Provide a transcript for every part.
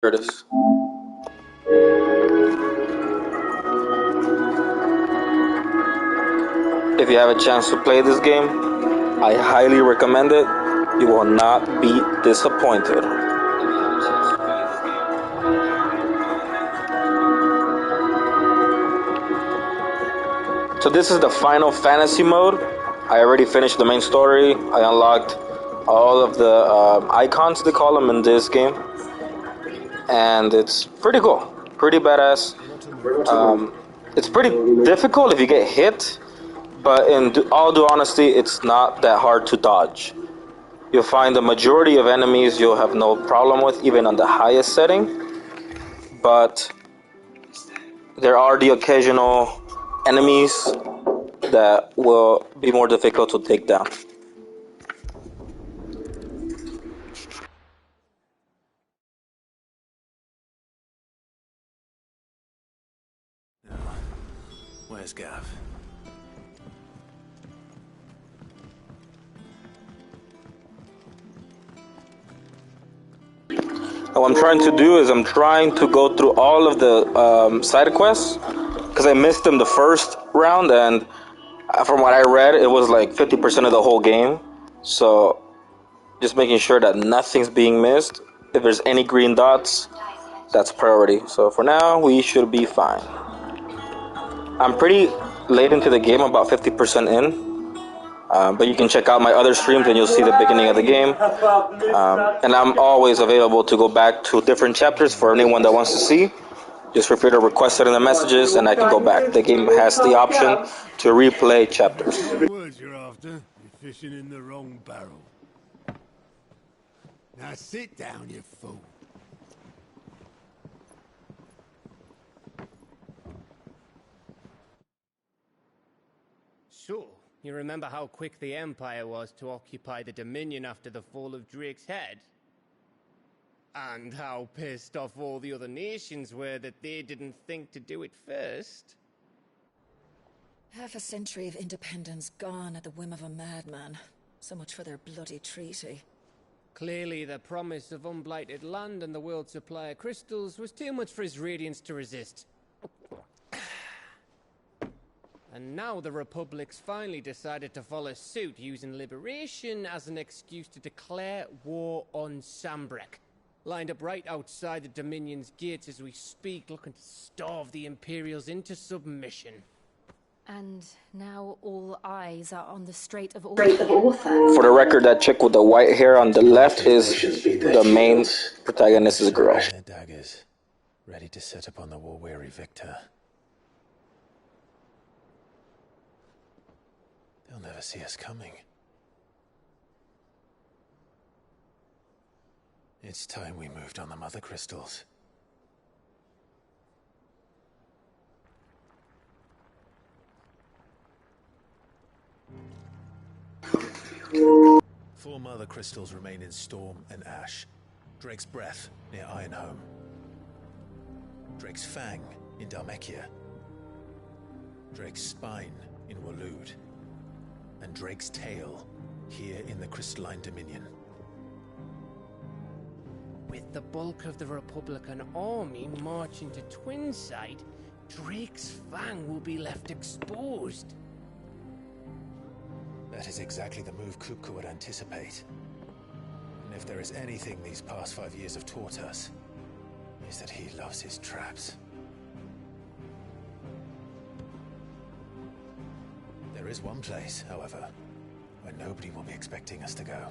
Here it is. If you have a chance to play this game, I highly recommend it. You will not be disappointed. So this is the Final Fantasy mode. I already finished the main story. I unlocked all of the icons, they call them in this game. And it's pretty cool. Pretty badass. It's pretty difficult if you get hit, but in all due honesty, it's not that hard to dodge. You'll find the majority of enemies you'll have no problem with, even on the highest setting. But there are the occasional enemies that will be more difficult to take down. Where's Gav? What I'm trying to do is I'm trying to go through all of the side quests because I missed them the first round, and from what I read, it was like 50% of the whole game. So just making sure that nothing's being missed. If there's any green dots, that's priority. So for now, we should be fine. I'm pretty late into the game, about 50% in. But you can check out my other streams and you'll see the beginning of the game. And I'm always available to go back to different chapters for anyone that wants to see. Just feel free to request it in the messages and I can go back. The game has the option to replay chapters. Words you're after. You're fishing in the wrong barrel. Now sit down, you fool. Sure. You remember how quick the Empire was to occupy the Dominion after the fall of Drake's head? And how pissed off all the other nations were that they didn't think to do it first? Half a century of independence gone at the whim of a madman. So much for their bloody treaty. Clearly, the promise of unblighted land and the world's supply of crystals was too much for his radiance to resist. And now the Republic's finally decided to follow suit, using liberation as an excuse to declare war on Sanbreque. Lined up right outside the Dominion's gates as we speak, looking to starve the Imperials into submission. And now all eyes are on the Strait of For the record, that chick with the white hair on the left is the main protagonist's girl. Their daggers, ready to set upon the war-weary victor. They'll never see us coming. It's time we moved on the mother crystals. Four mother crystals remain in Storm and Ash. Drake's Breath near Ironhome. Drake's Fang in Dhalmekia. Drake's Spine in Waloed. And Drake's Tail here in the Crystalline Dominion. With the bulk of the Republican army marching to Twinside, Drake's Fang will be left exposed. That is exactly the move Kupka would anticipate. And if there is anything these past 5 years have taught us, is that he loves his traps. There is one place, however, where nobody will be expecting us to go.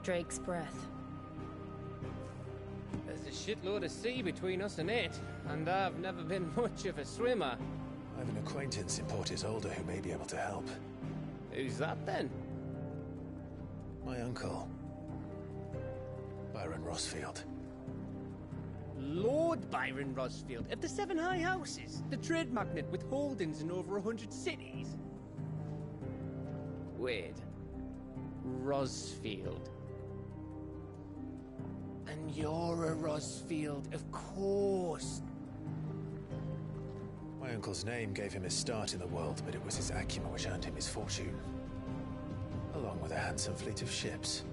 Drake's Breath. There's a shitload of sea between us and it, and I've never been much of a swimmer. I have an acquaintance in Port Isolde who may be able to help. Who's that then? My uncle, Byron Rosfield. Lord Byron Rosfield of the Seven High Houses, the trade magnate with holdings in over 100 cities. Wait, Rosfield. And you're a Rosfield, of course. My uncle's name gave him his start in the world, but it was his acumen which earned him his fortune. Along with a handsome fleet of ships.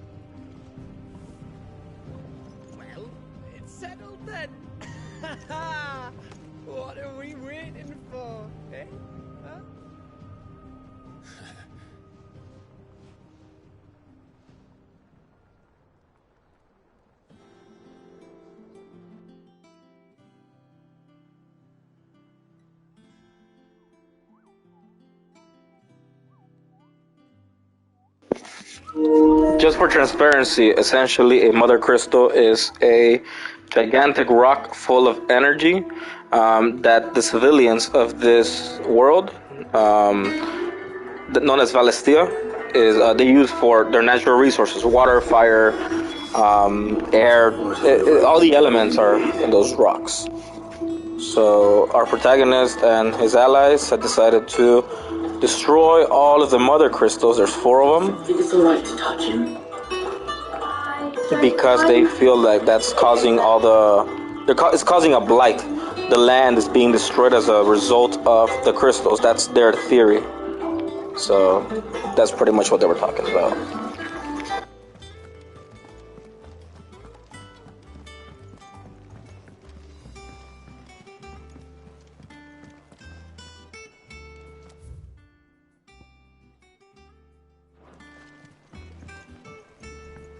Well, then. What are we waiting for, eh? Huh? Just for transparency, essentially a mother crystal is a gigantic rock full of energy that the civilians of this world, known as Valestia, is they use for their natural resources: water, fire, air. All the elements are in those rocks. So our protagonist and his allies had decided to destroy all of the mother crystals. There's 4 of them. It's alright to touch him. Because they feel like that's causing all it's causing a blight. The land is being destroyed as a result of the crystals. That's their theory. So that's pretty much what they were talking about.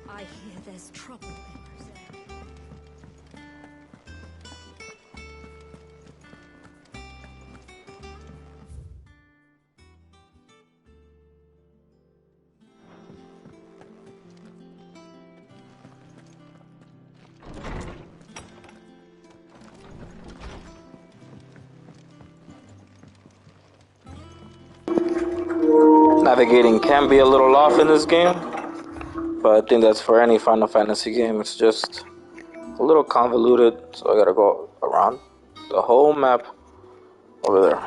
I hear there's trouble in Roselle. Navigating can be a little off in this game, but I think that's for any Final Fantasy game. It's just a little convoluted, so I gotta go around the whole map over there.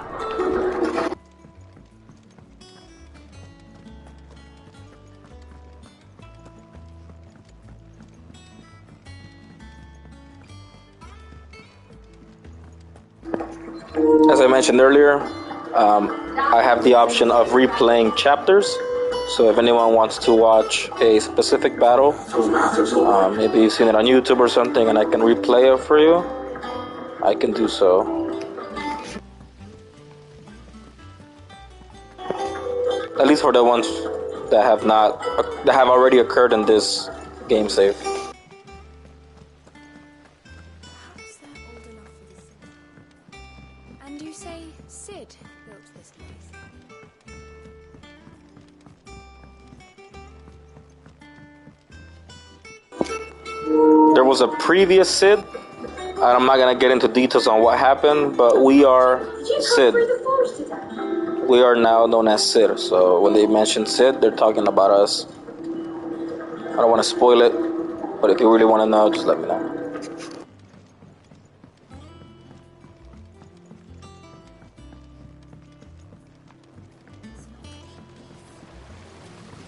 As I mentioned earlier, I have the option of replaying chapters. So if anyone wants to watch a specific battle, maybe you've seen it on YouTube or something and I can replay it for you, I can do so. At least for the ones that have already occurred in this game save. Perhaps they're old enough for this. And you say Cid built this place? There was a previous Cid. I'm not gonna get into details on what happened, but we are Cid. We are now known as Cid. So when they mention Cid, they're talking about us. I don't want to spoil it, but if you really want to know, just let me know.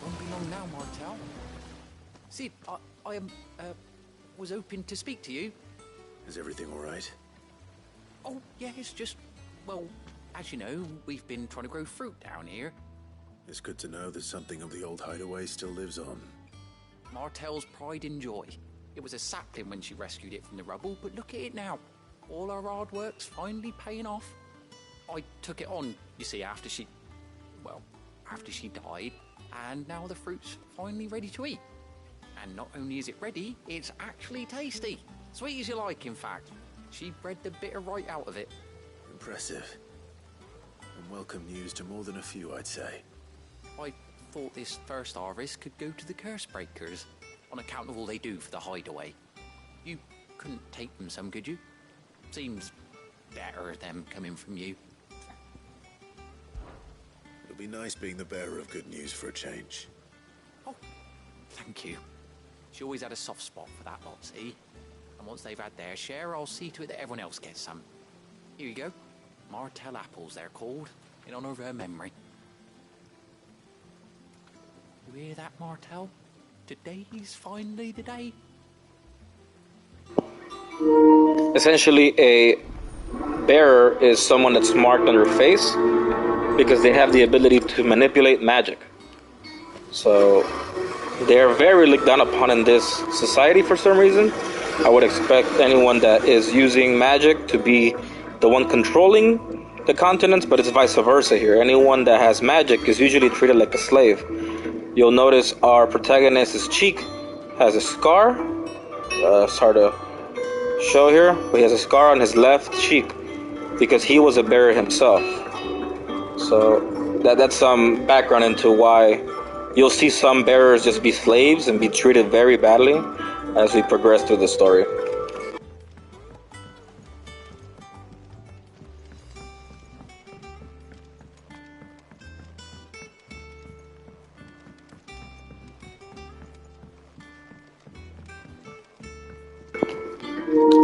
Won't be long now, Martel. Cid, I was hoping to speak to you. Is everything all right? Oh, yeah, it's just, well, as you know, we've been trying to grow fruit down here. It's good to know that something of the old hideaway still lives on. Martel's pride and joy. It was a sapling when she rescued it from the rubble, but look at it now. All our hard work's finally paying off. I took it on, you see, after she died, and now the fruit's finally ready to eat. And not only is it ready, it's actually tasty. Sweet as you like, in fact. She bred the bitter right out of it. Impressive. And welcome news to more than a few, I'd say. I thought this first harvest could go to the curse breakers, on account of all they do for the hideaway. You couldn't take them some, could you? Seems better them coming from you. It'll be nice being the bearer of good news for a change. Oh, thank you. She always had a soft spot for that lot, see? And once they've had their share, I'll see to it that everyone else gets some. Here you go. Martel apples, they're called, in honor of her memory. You hear that, Martel? Today's finally the day. Essentially, a bearer is someone that's marked on their face because they have the ability to manipulate magic. So they're very looked down upon in this society for some reason. I would expect anyone that is using magic to be the one controlling the continents, but it's vice versa here. Anyone that has magic is usually treated like a slave. You'll notice our protagonist's cheek has a scar. It's hard to show here, but he has a scar on his left cheek because he was a bearer himself. So that's some background into why you'll see some bearers just be slaves and be treated very badly as we progress through the story.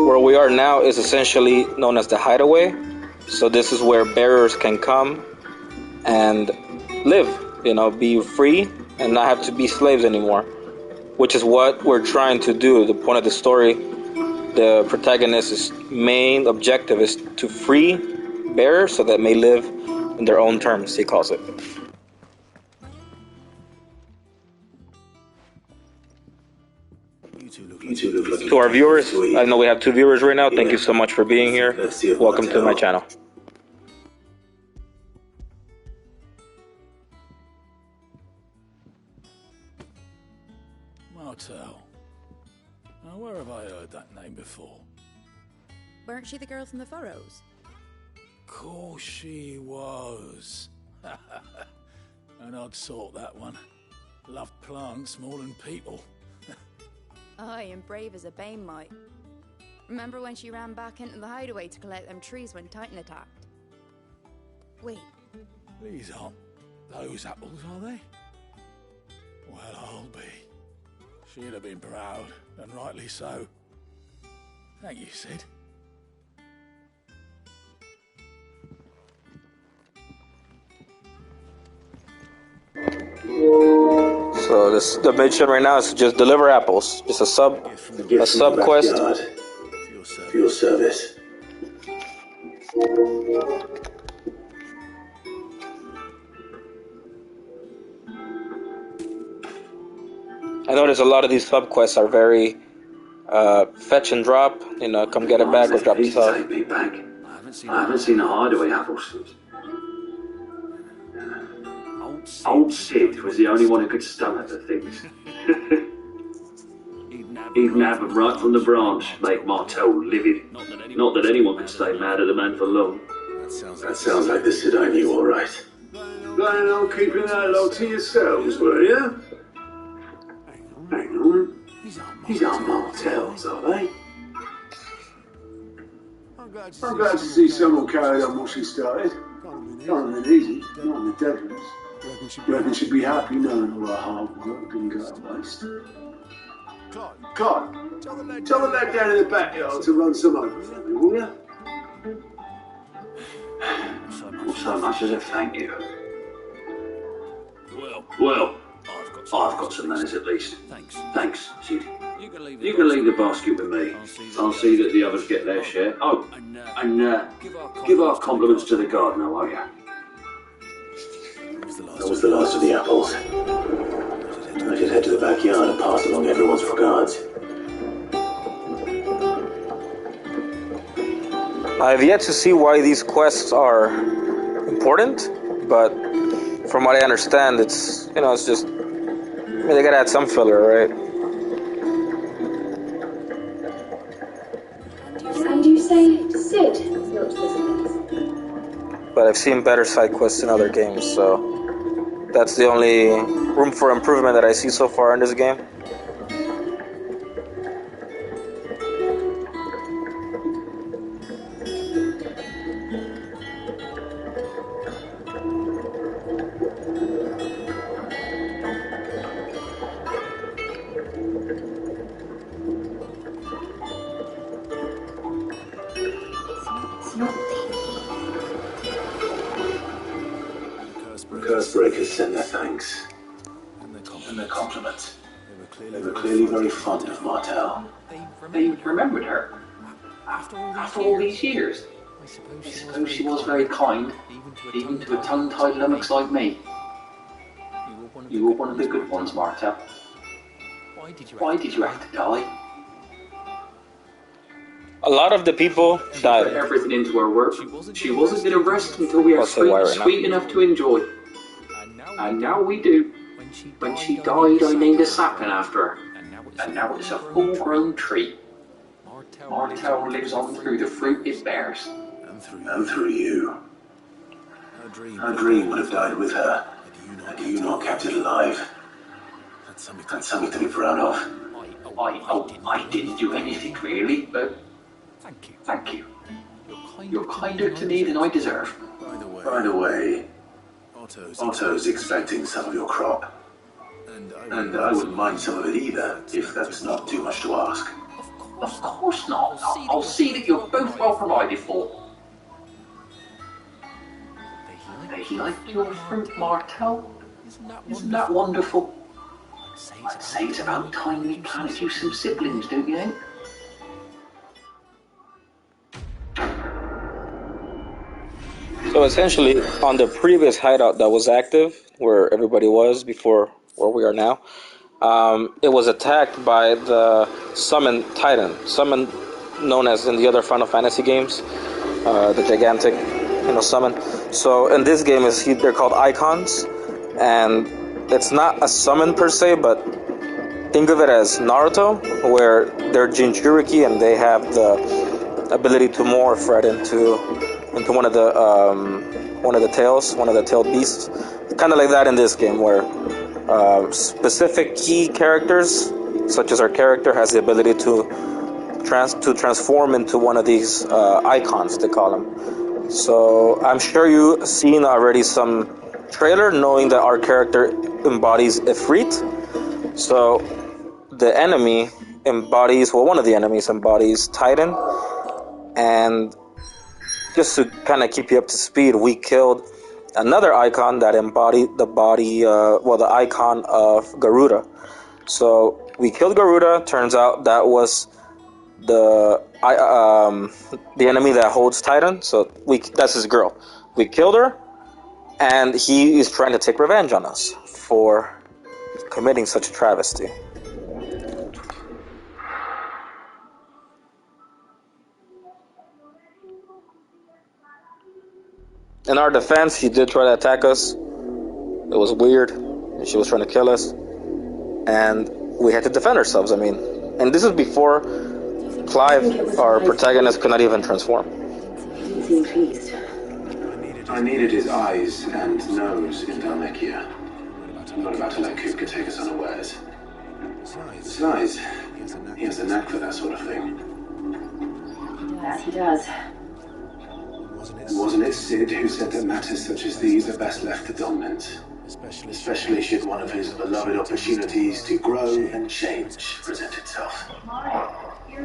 Where we are now is essentially known as the Hideaway. So this is where bearers can come and live, be free and not have to be slaves anymore, which is what we're trying to do. The point of the story, the protagonist's main objective is to free bearers so that may live in their own terms, he calls it. To our viewers, I know we have 2 viewers right now. Thank you so much for being here. Welcome to my channel. Martell. Now, where have I heard that name before? Weren't she the girl from the Furrows? Course she was. An odd sort, that one. Loved plants more than people. Aye, and brave as a bane might. Remember when she ran back into the hideaway to collect them trees when Titan attacked? Wait. These aren't those apples, are they? Well, I'll be. She'd have been proud, and rightly so. Thank you, Sid. So the mission right now is to just deliver apples. Just a sub quest. For your service. I notice a lot of these sub quests are very fetch and drop. Come get it back or drop this off. I haven't seen the hideaway apples. Old Sid was the only one who could stomach the things. He'd nab them right from the branch, make Martell livid. Not that anyone can stay mad at the man for long. That sounds like the Sid I knew, all right. Planning on keeping that lot to yourselves, were you? Hang on. These aren't Martells, are they? I'm glad to see someone carried on what she started. Can't have been easy, not in the Devons. Reckon she'd be happy knowing all her hard work didn't go to waste. Clyde, tell the lad down in the backyard to run some over for me, will you? Not so much as a thank you. Well, I've got some manners at least. Thanks, Sid. You can leave the basket with me. I'll see that the others get their share. Oh, and give our compliments to the gardener, won't you? That was the last of the apples. I should head to the backyard and pass along everyone's regards. I've yet to see why these quests are important, but from what I understand, it's just they gotta add some filler, right? And you say Sid built this place? But I've seen better side quests in other games, so that's the only room for improvement that I see so far in this game. Cursebreakers send their thanks. And their compliments. They were clearly very fond of Martell. They remembered her. After all these years. I suppose she was very kind, even to a tongue-tied lummox like me. You were one of the good ones, Martell. Why did you have to die? A lot of the people died. Put everything into her work. She wasn't going to rest until we had fruit sweet enough to enjoy. And now we do. When she died, I named a sapling after her. And now it's a full-grown tree. Martell lives on through the fruit it bears. And through you. Her dream would have died with her, had you not kept it alive. That's something to be proud of. I didn't do anything really, but thank you. You're kinder to me than I deserve. By the way, Otto's expecting some of your crop. And I wouldn't mind some of it either, if that's not too much to ask. Of course not. I'll see that you're both well provided for. They liked your fruit, Martell. Isn't that wonderful? I'd say it's about time we planted you some siblings, don't you think? So essentially, on the previous hideout that was active, where everybody was before where we are now, it was attacked by the Summon Titan. Summon, known as in the other Final Fantasy games, the gigantic, summon. So in this game, they're called icons, and it's not a summon per se, but think of it as Naruto, where they're Jinchuriki and they have the ability to morph right into one of the tails, one of the tailed beasts. Kind of like that in this game, where specific key characters, such as our character, has the ability to transform into one of these icons, they call them. So I'm sure you've seen already some trailer knowing that our character embodies Ifrit. So the enemy embodies, one of the enemies embodies Titan. And just to kind of keep you up to speed, we killed another icon that embodied the icon of Garuda. So we killed Garuda. Turns out that was the enemy that holds Titan. So that's his girl. We killed her, and he is trying to take revenge on us for committing such a travesty. In our defense, he did try to attack us. It was weird. She was trying to kill us. And we had to defend ourselves. And this is before Clive, our protagonist, could not even transform. He seemed pleased. I needed his eyes and nose in Dhalmekia. I'm not about to let Kupka take us unawares. Besides, he has a knack for that sort of thing. That he does. Wasn't it Sid who said that matters such as these are best left to dominance? Especially should one of his beloved opportunities to grow and change present itself. I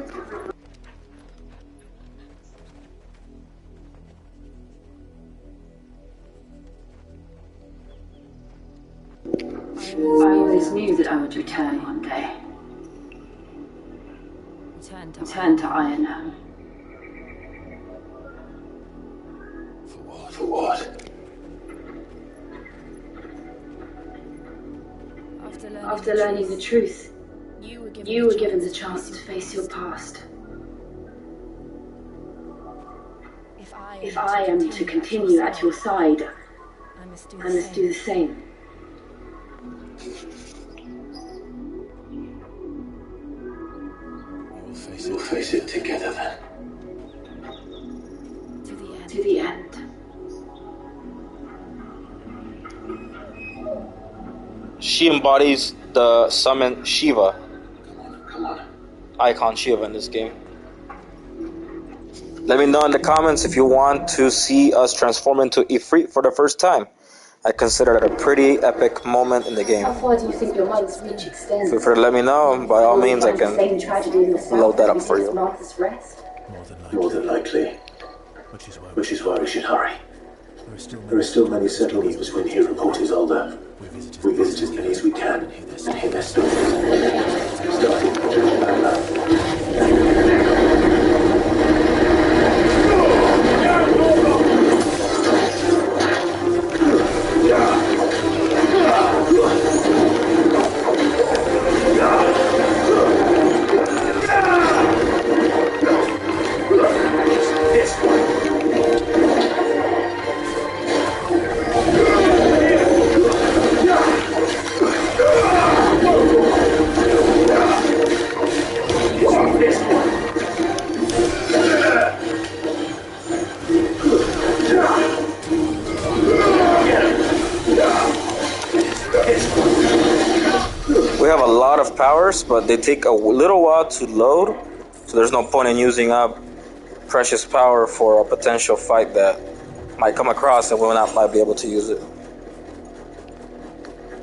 always knew that I would return one day. Return to Ironhome. For what? After learning the truth, you were given the chance to face your past. If I am to continue at your side, I must do the same. We'll face it together then. To the end. She embodies the summon Shiva. Come on. Icon Shiva in this game. Let me know in the comments if you want to see us transform into Ifrit for the first time. I consider it a pretty epic moment in the game. How far do you think your mind's reach extends? Feel free to let me know. By all means, I can load that up for you. More than likely. Which is why we should hurry. There are still many settlements between here and Port Isolde. We visit as many as we can and hear their stories. Starting Project Batman. first, but they take a little while to load, so there's no point in using up precious power for a potential fight that might come across and we might be able to use it.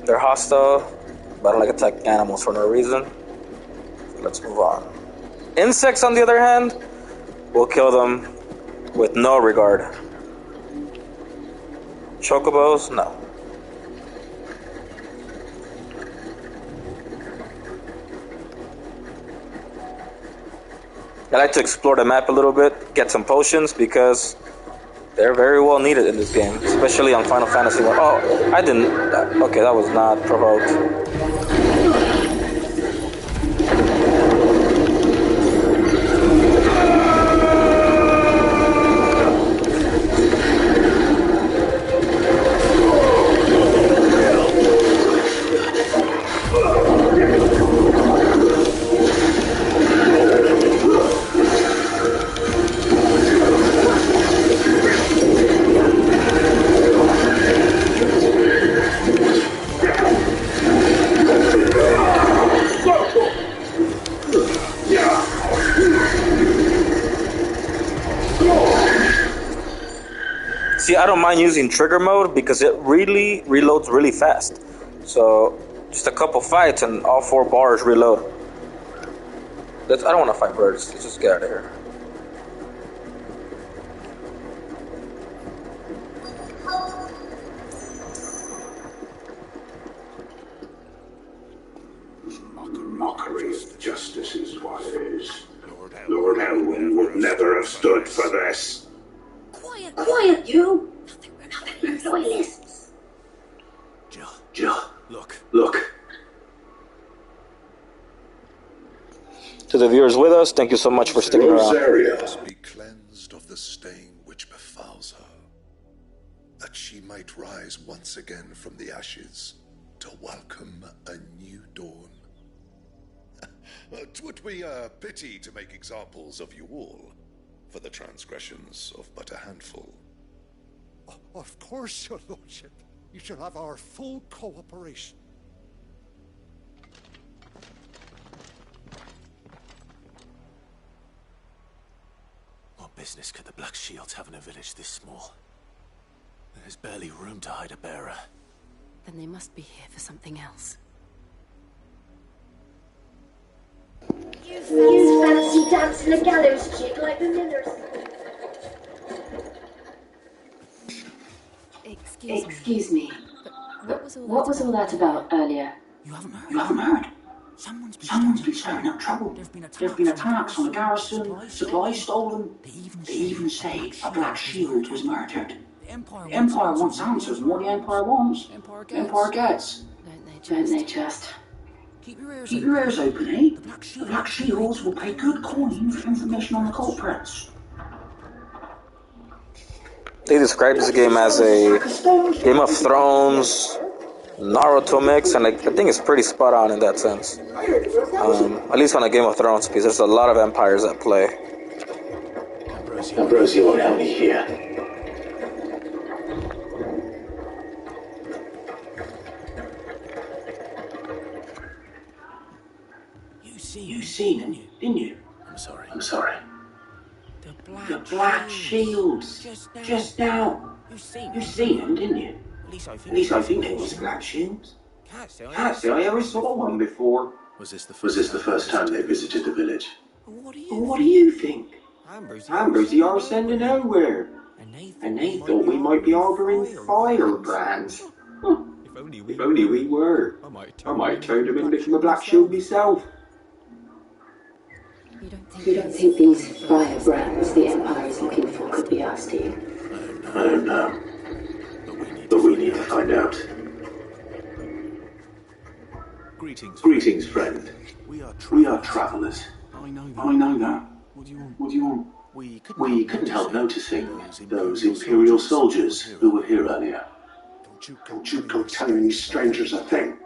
They're hostile, but I don't like attack animals for no reason. So let's move on. Insects, on the other hand, we'll kill them with no regard. Chocobos, no. I like to explore the map a little bit, get some potions, because they're very well needed in this game, especially on Final Fantasy 1. Oh, I didn't. Okay, that was not provoked. See, I don't mind using trigger mode because it really reloads really fast. So just a couple fights and all 4 bars reload. I don't want to fight birds. Let's just get out of here. Mockery of justice is what it is. Lord Elwyn would never have stood for this. Quiet, you! Nothing. Loyalists. Jill. Look. To the viewers with us, thank you so much for sticking around. Rosaria must be cleansed of the stain which befouls her, that she might rise once again from the ashes to welcome a new dawn. 'Twould be a pity to make examples of you all, for the transgressions of but a handful. Of course, your lordship. You shall have our full cooperation. What business could the Black Shields have in a village this small? There's barely room to hide a bearer. Then they must be here for something else. You fancy dancing a gallows jig like the millers? Excuse me. What was all that about earlier? You haven't heard? Someone's been stirring up trouble. There've been attacks on the garrison, supplies stolen. They even say a Black Shield was murdered. The Empire wants answers, and what the Empire wants, the Empire gets. Don't they just? Keep your ears open, eh? The Black Shields will pay good coin for information on the culprits. They describe this game as a Game of Thrones, Naruto mix, and I think it's pretty spot on in that sense. At least on a Game of Thrones, because there's a lot of empires at play. Ambrosia won't help me here. You seen him, didn't you? I'm sorry. The Black Shields. Just now. You seen him, didn't you? At least I think it was Black Shields. Can't say I ever saw one before. Was this the first time they visited the village? What do you think? Ambrosia are sending nowhere. And they thought we might be harboring firebrands. If only we were. I might turn them in from a Black Shield myself. You don't think these firebrands the Empire is looking for could be us, do you? I don't know. But we need to find out. Greetings, friend. We are travelers. I know that. What do you want? We couldn't help noticing those Imperial soldiers who were here earlier. Don't you go telling these strangers a thing.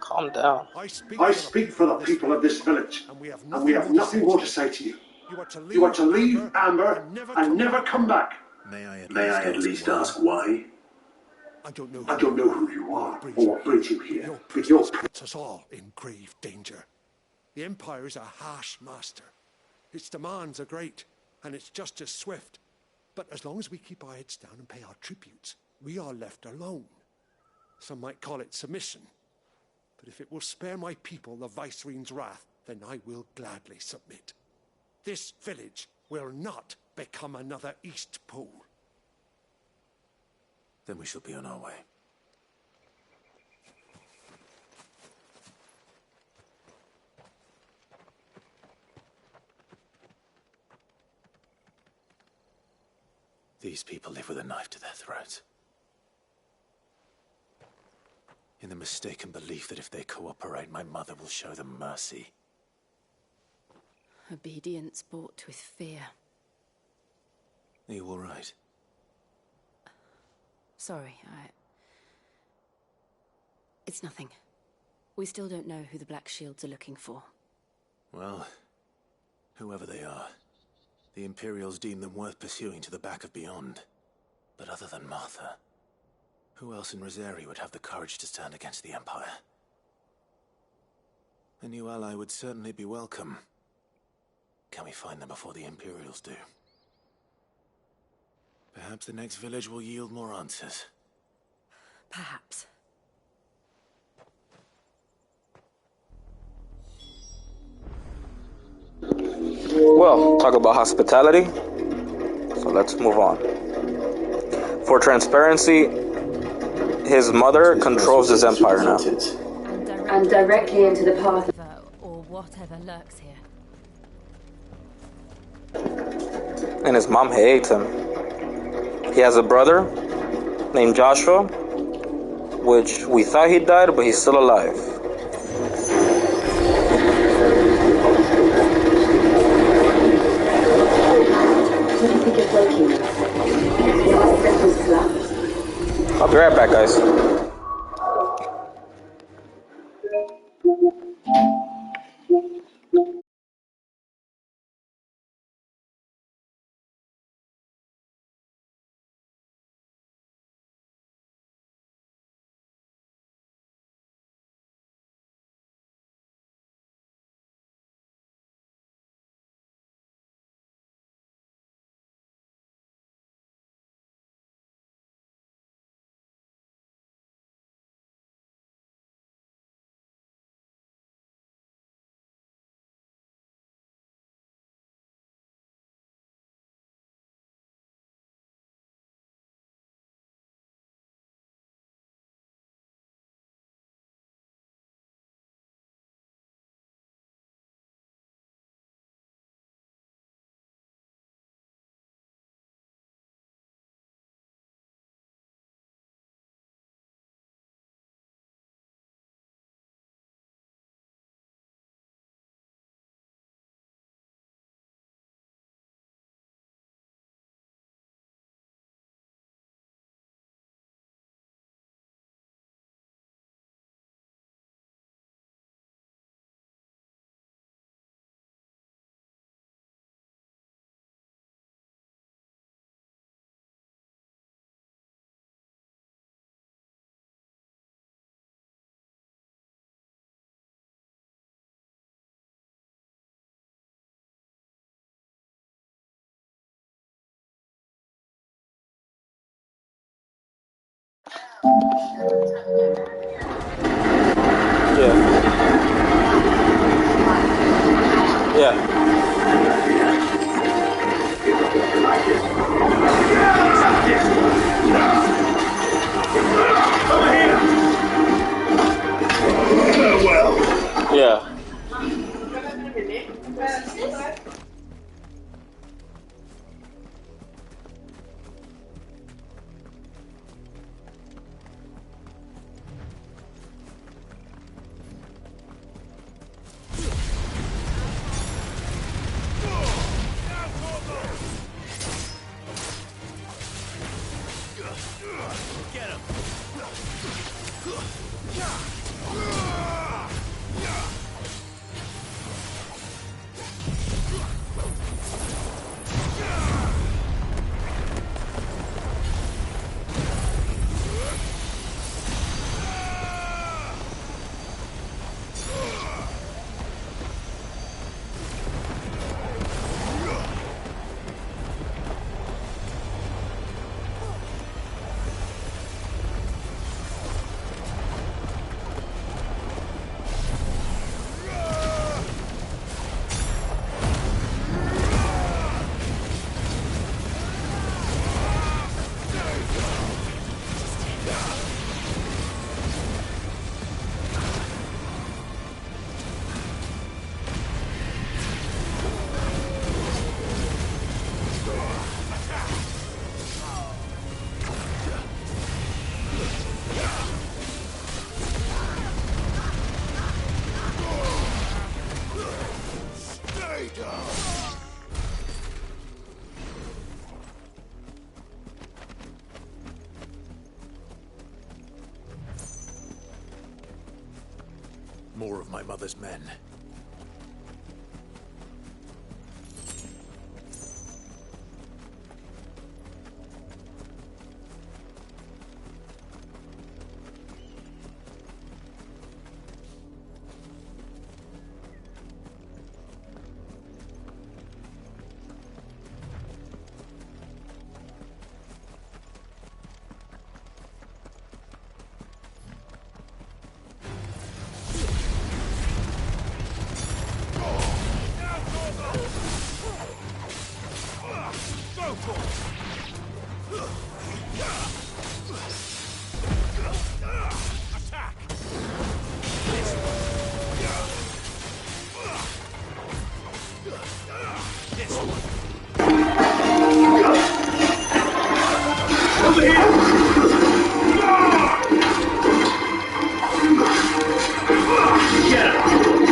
Calm down. I speak for the people of this village, and we have nothing more to say to you. You are to leave Amber and never come back. May I at least ask why? I don't know who you are or what brings you here, but your puts us all in grave danger. The Empire is a harsh master. Its demands are great, and its justice swift. But as long as we keep our heads down and pay our tributes, we are left alone. Some might call it submission. But if it will spare my people the Viceroy's wrath, then I will gladly submit. This village will not become another Eastpool. Then we shall be on our way. These people live with a knife to their throats. In the mistaken belief that if they cooperate, my mother will show them mercy. Obedience bought with fear. Are you all right? Sorry, It's nothing. We still don't know who the Black Shields are looking for. Well, whoever they are, the Imperials deem them worth pursuing to the back of beyond. But other than Martha, who else in Rosari would have the courage to stand against the Empire? A new ally would certainly be welcome. Can we find them before the Imperials do? Perhaps the next village will yield more answers. Perhaps. Well, talk about hospitality. So let's move on. For transparency, his mother controls his empire now. And directly into the path of or whatever lurks here. And his mom hates him. He has a brother named Joshua, which we thought he died, but he's still alive. What do you think of Loki? I'll be right back, guys. Yeah. More of my mother's men.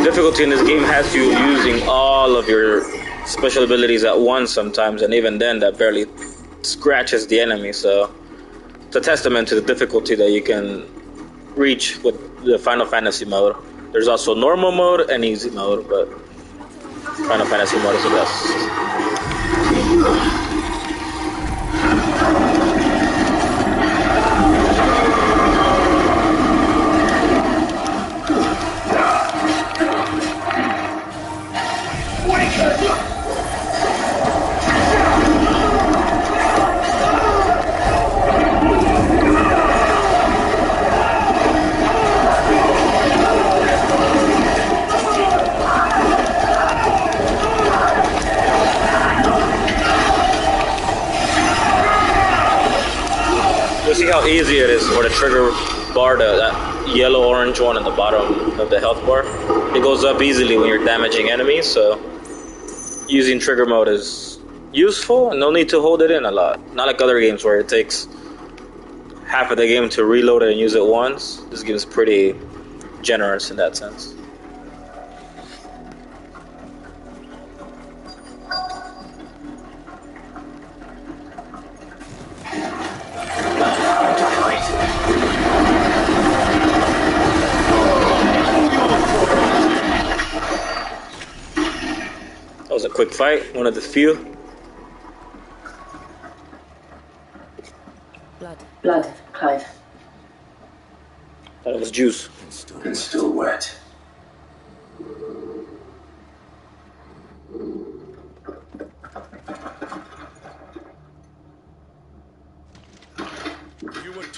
Difficulty in this game has you using all of your special abilities at once sometimes, and even then that barely scratches the enemy, so it's a testament to the difficulty that you can reach with the Final Fantasy mode. There's also normal mode and easy mode, but Final Fantasy mode is the best. See how easy it is for the trigger bar, that yellow-orange one at the bottom of the health bar. It goes up easily when you're damaging enemies, so using trigger mode is useful, and no need to hold it in a lot. Not like other games where it takes half of the game to reload it and use it once. This game is pretty generous in that sense. That was a quick fight, one of the few. Blood, Clive. Thought it was juice. And still wet.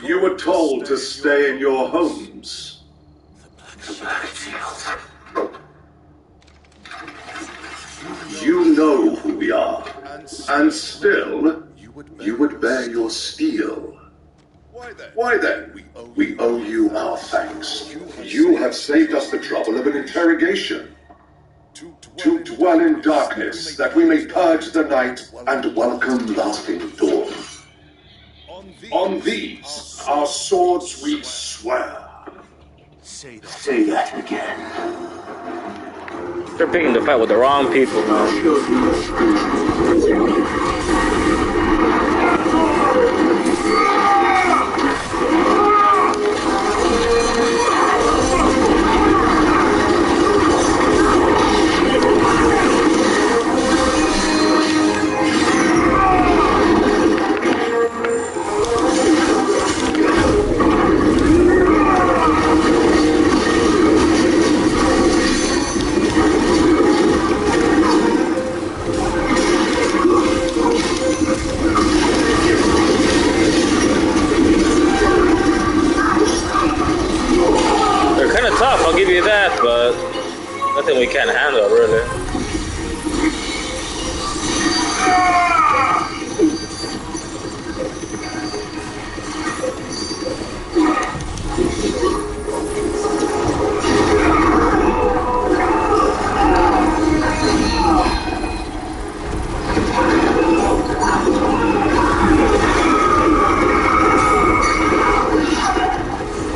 You were told to stay in your homes. The Blackfield. You know who we are, and still, you would bear your steel. Why then? We owe you our thanks. You have saved us the trouble of an interrogation. To dwell in darkness, that we may purge the night and welcome laughing dawn. On these, our swords we swear. Say that again. They're picking the fight with the wrong people, I'll give you that, but nothing we can't handle, really.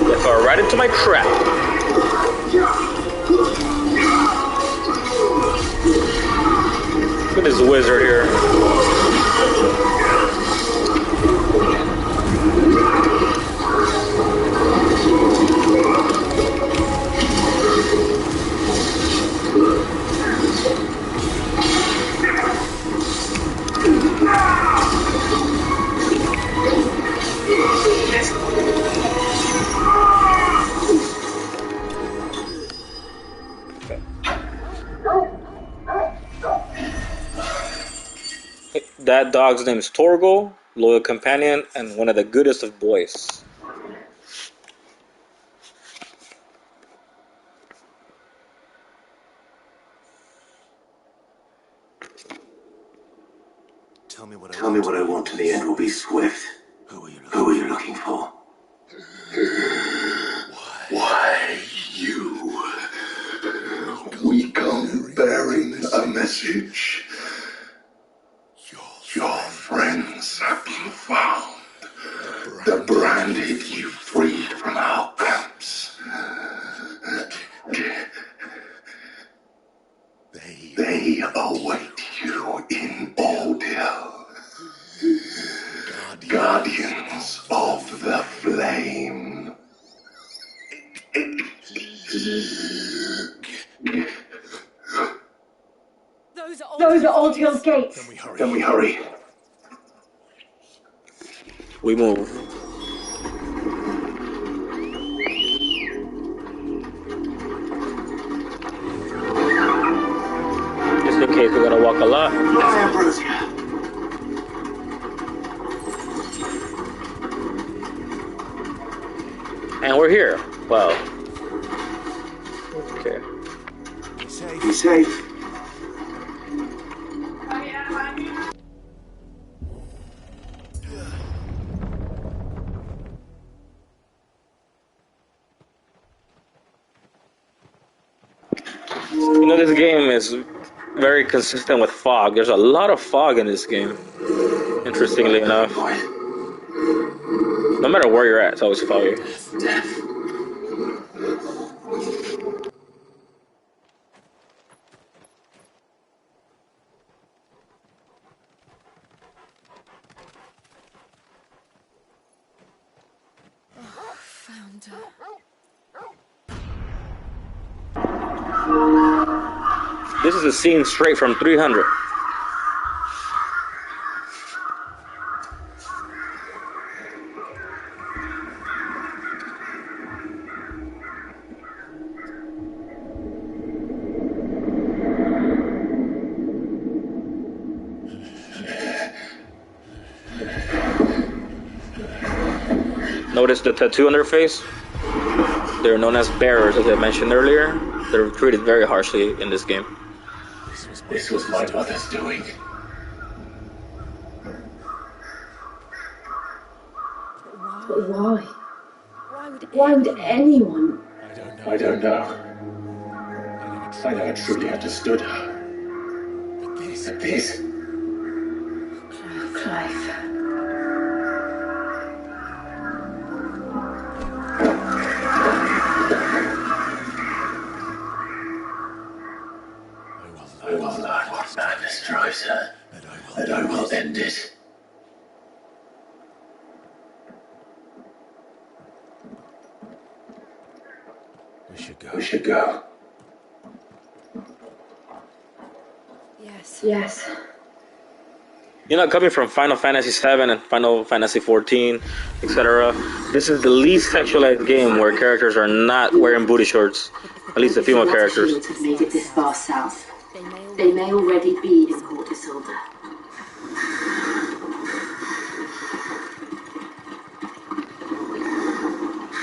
They fell right into my trap. Look at this wizard here. That dog's name is Torgal, loyal companion, and one of the goodest of boys. Tell me what I want, and the end will be swift. Who are you looking for? Why, you? We come bearing a message. Your friends have been found. The branded you freed from our camps. They await you in Aldil. Guardians of the Flame. Those are Aldil's gates. Then we hurry. We move. Just in case we gotta walk a lot. And we're here. Wow. Okay. Be safe. You know, this game is very consistent with fog. There's a lot of fog in this game, interestingly enough. No matter where you're at, it's always foggy. Found her. This is a scene straight from 300. Notice the tattoo on their face? They're known as bearers, as I mentioned earlier. They're treated very harshly in this game. This was my mother's doing. But why? Why would anyone? I don't know. I never truly understood her. But this... Clive. I will learn what madness drives her, and I will end it. We should go. Yes. Yes. You know, coming from Final Fantasy VII and Final Fantasy XIV, etc., this is the least sexualized game where characters are not wearing booty shorts. At least the female characters. Have made it this far south. They may already be in Port Isolde.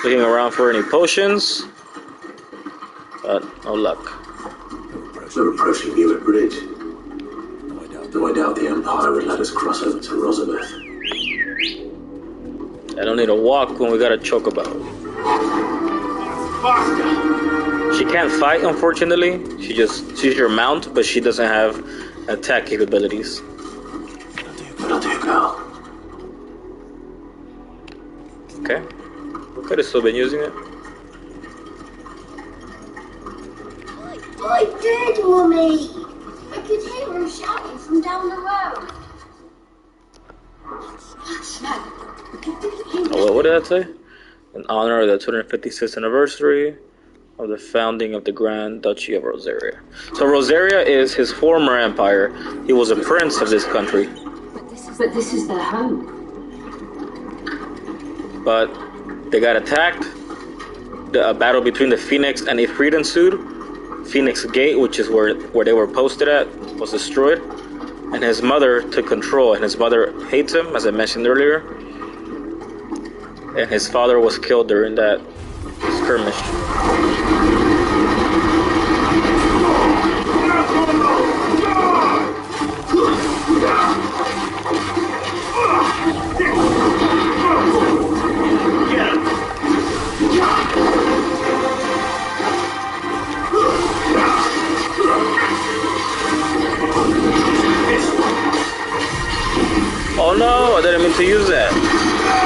Looking around for any potions, but no luck. We're approaching Newick Bridge. Though I doubt the Empire would let us cross over to Rosabeth. I don't need to walk when we got a chocobo. She can't fight, unfortunately. She's your mount, but she doesn't have attack capabilities. That'll do, girl. Okay. We could have still been using it. I did, Mummy. I could hear him shouting from down the road. Oh, what did that say? In honor of the 256th anniversary of the founding of the Grand Duchy of Rosaria. So Rosaria is his former empire. He was a prince of this country. But this is their home. But they got attacked. A battle between the Phoenix and Ifrit ensued. Phoenix Gate, which is where they were posted at, was destroyed. And his mother took control. And his mother hates him, as I mentioned earlier. And his father was killed during that skirmish. Oh no, I didn't mean to use that.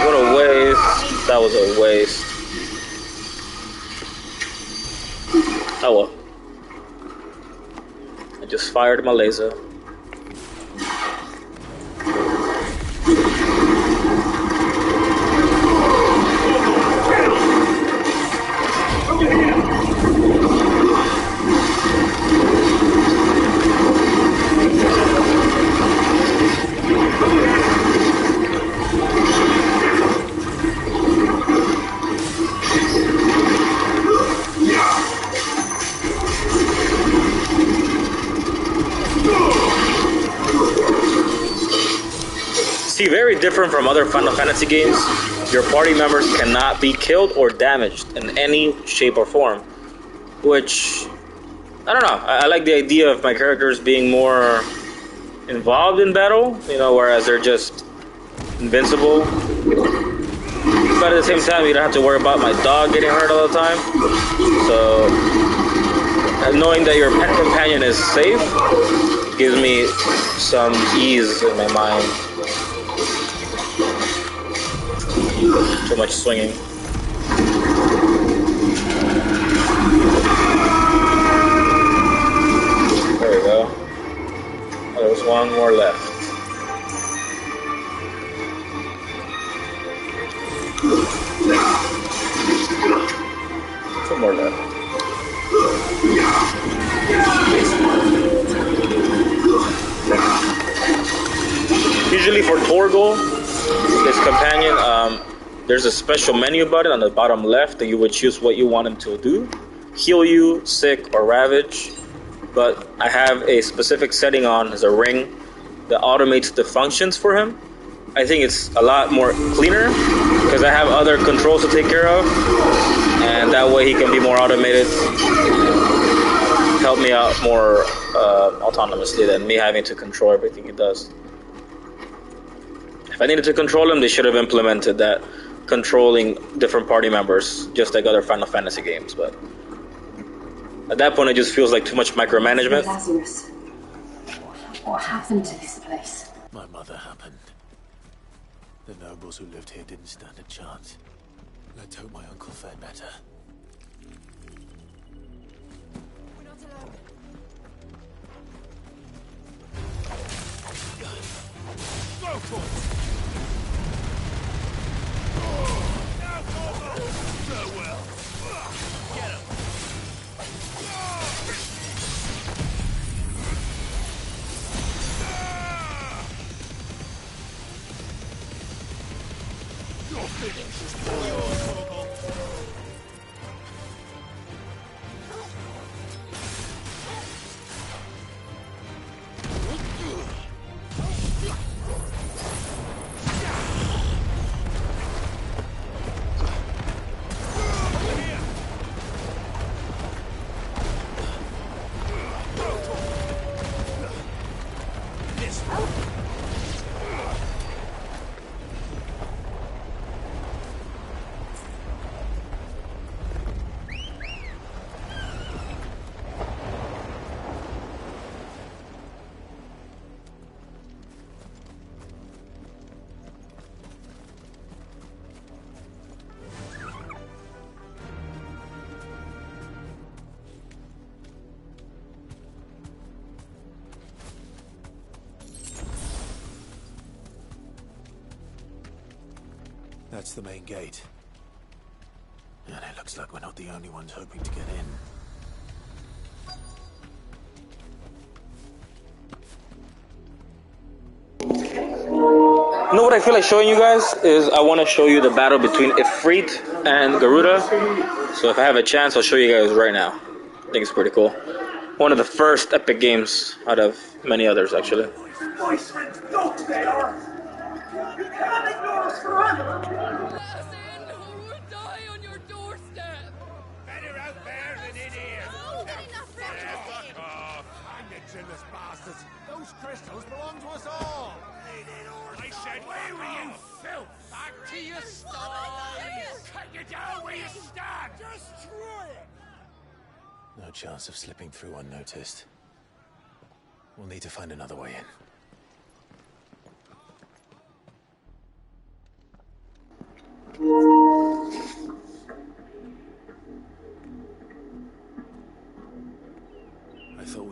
What a waste. That was a waste. Oh well. I just fired my laser. See, very different from other Final Fantasy games, your party members cannot be killed or damaged in any shape or form. Which, I don't know, I like the idea of my characters being more involved in battle, you know, whereas they're just invincible. But at the same time, you don't have to worry about my dog getting hurt all the time. So, knowing that your pet companion is safe gives me some ease in my mind. Too much swinging. There we go. Oh, there's one more left. Two more left. Usually for Torgal, his companion, there's a special menu button on the bottom left that you would choose what you want him to do. Heal you, sick, or ravage. But I have a specific setting on as a ring that automates the functions for him. I think it's a lot more cleaner because I have other controls to take care of. And that way he can be more automated. Help me out more autonomously than me having to control everything he does. If I needed to control him, they should have implemented that, controlling different party members, just like other Final Fantasy games. But at that point, it just feels like too much micromanagement. Lazarus, what happened to this place? My mother happened. The nobles who lived here didn't stand a chance. Let's hope my uncle fared better. We're not alone. Go for it! So well. Get him. You're finished. That's the main gate. And it looks like we're not the only ones hoping to get in. You know what I feel like showing you guys is I want to show you the battle between Ifrit and Garuda. So if I have a chance, I'll show you guys right now. I think it's pretty cool. One of the first epic games out of many others, actually. Nice and dope they are. You can't ignore us forever. Those crystals belong to us all! I said, where were you, filth? Back to your sties! Cut you down where you stand! Destroy it! No chance of slipping through unnoticed. We'll need to find another way in.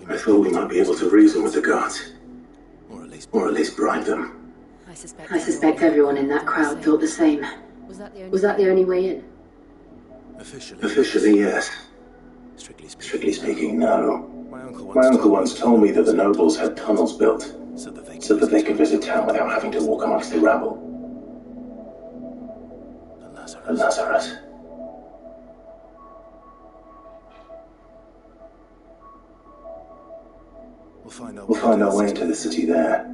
I thought we might be able to reason with the guards. Or at least bribe them. I suspect everyone in that crowd thought the same. Was that the only way in? Officially, yes. Strictly speaking, no. My uncle once told me that the nobles had tunnels built so that they could visit town without having to walk amongst the rabble. The Lazarus. We'll find our way into the city there.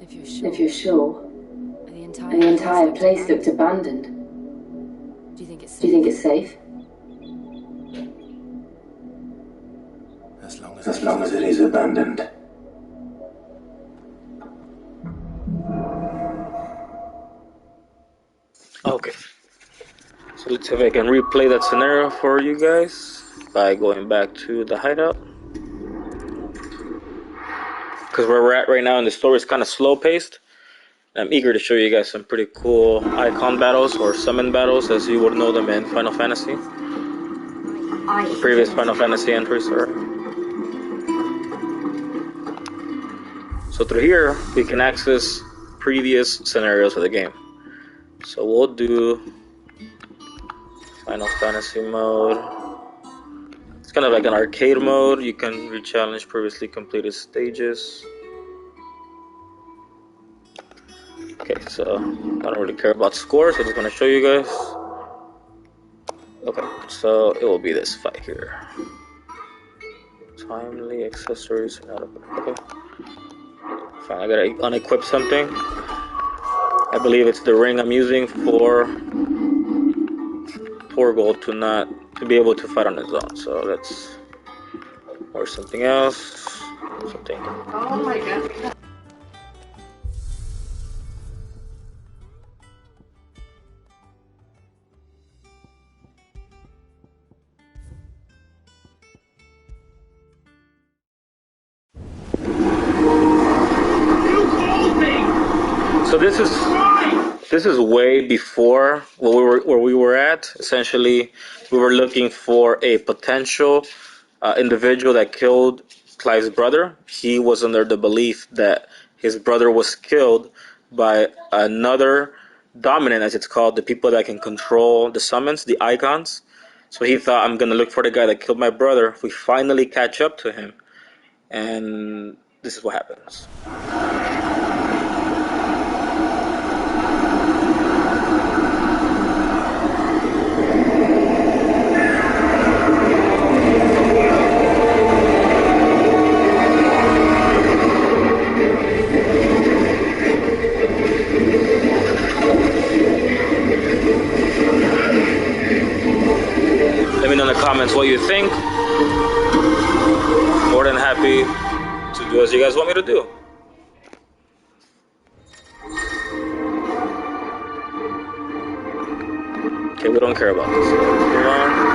If you're sure. The entire place looked abandoned. Do you think it's safe? As long as it is abandoned. Okay. So let's see if I can replay that scenario for you guys by going back to the hideout. Because where we're at right now in the story is kind of slow paced. I'm eager to show you guys some pretty cool icon battles or summon battles as you would know them in Final Fantasy. Previous Final Fantasy entries, sorry. So through here, we can access previous scenarios of the game. So we'll do Final Fantasy mode. It's kind of like an arcade mode. You can re-challenge previously completed stages. Okay, so I don't really care about scores. I just want to show you guys. Okay, so it will be this fight here. Timely accessories. Okay. Fine, I gotta unequip something. I believe it's the ring I'm using for Torgal to be able to fight on his own. So let's or something else. Something. Oh my god. So this is way before where we were at. Essentially, we were looking for a potential individual that killed Clive's brother. He was under the belief that his brother was killed by another dominant, as it's called, the people that can control the summons, the icons. So he thought, I'm gonna look for the guy that killed my brother. We finally catch up to him, and this is what happens. Let me know in the comments what you think. More than happy to do as you guys want me to do. Okay, we don't care about this. Move on.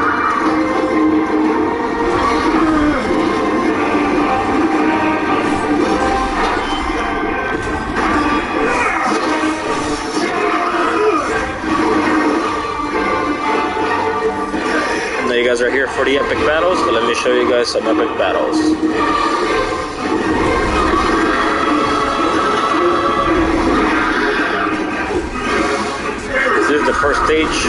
Now you guys are here for the epic battles, so let me show you guys some epic battles. rage.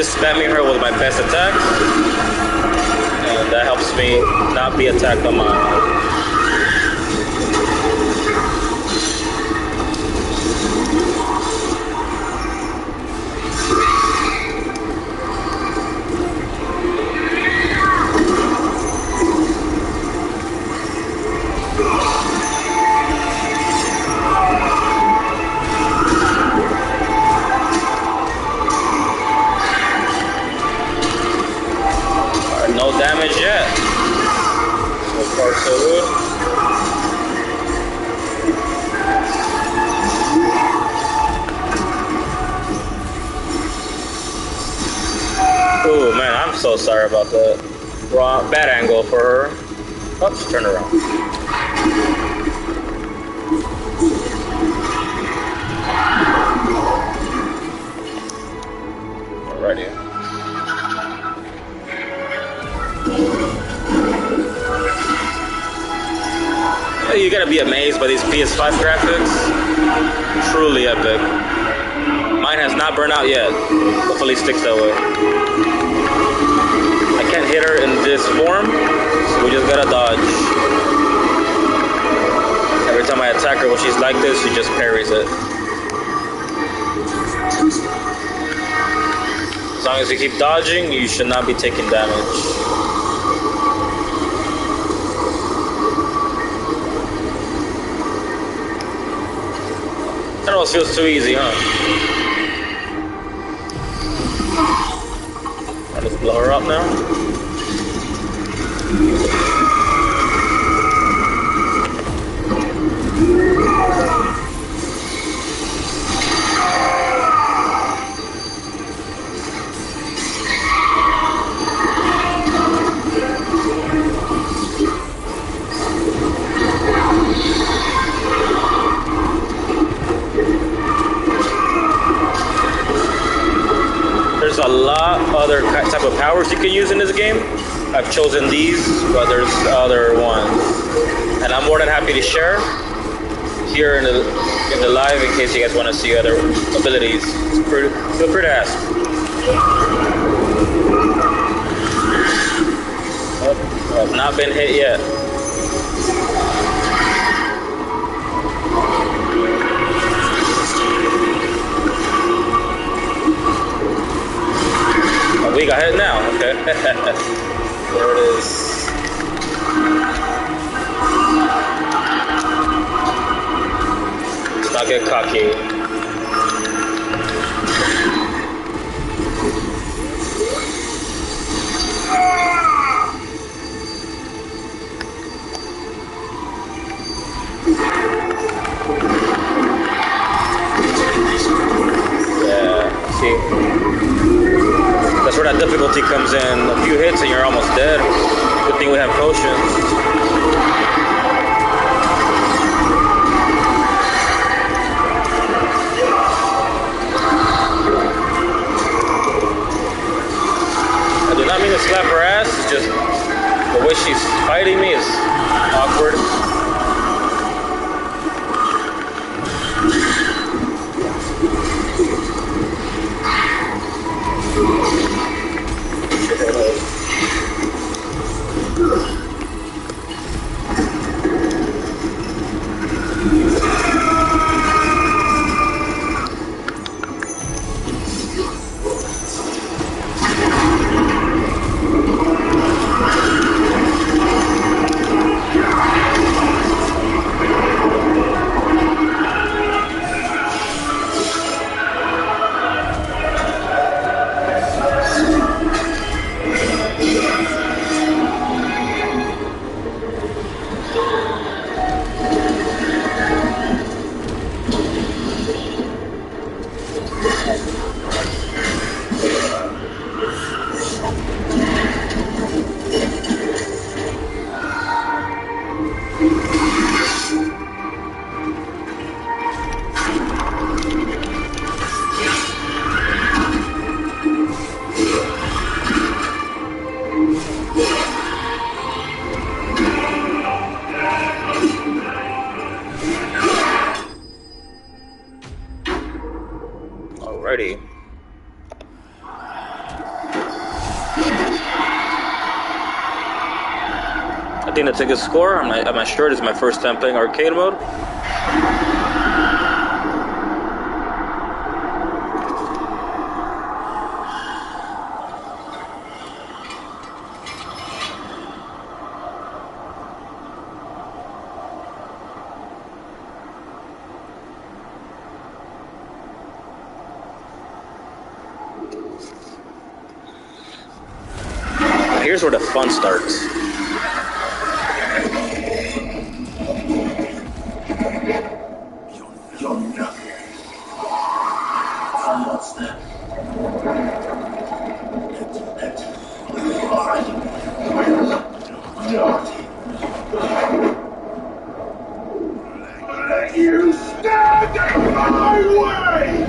Spamming her with my best attack, and that helps me not be attacked on my own. No damage yet. So far, so good. Oh man, I'm so sorry about that. Wrong, bad angle for her. Oops, turn around. Alrighty. You gotta be amazed by these PS5 graphics. Truly epic. Mine has not burned out yet. Hopefully it sticks that way. I can't hit her in this form, so we just gotta dodge. Every time I attack her when she's like this, she just parries it. As long as you keep dodging, you should not be taking damage. That almost feels too easy, huh? I'll just blow her up now. There's a lot of other type of powers you can use in this game. I've chosen these, but there's other ones, and I'm more than happy to share here in the live in case you guys want to see other abilities. Feel free to ask. Oh, I've not been hit yet. We got hit now, okay. There it is. Let's not get cocky. Yeah, see? That's where that difficulty comes in. A few hits and you're almost dead. Good thing we have potions. I do not mean to slap her ass, it's just the way she's fighting me is awkward. I think that's a good score. I'm not sure. This is my first time playing arcade mode. Here's where the fun starts. Yonder. And what's that? Let you stand in my way!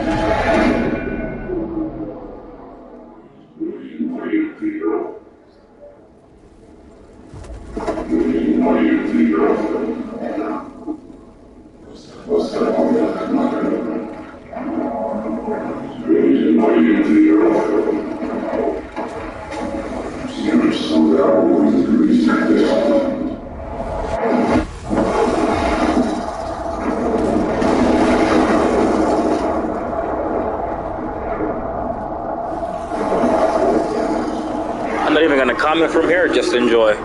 I'm not even gonna comment from here, just enjoy.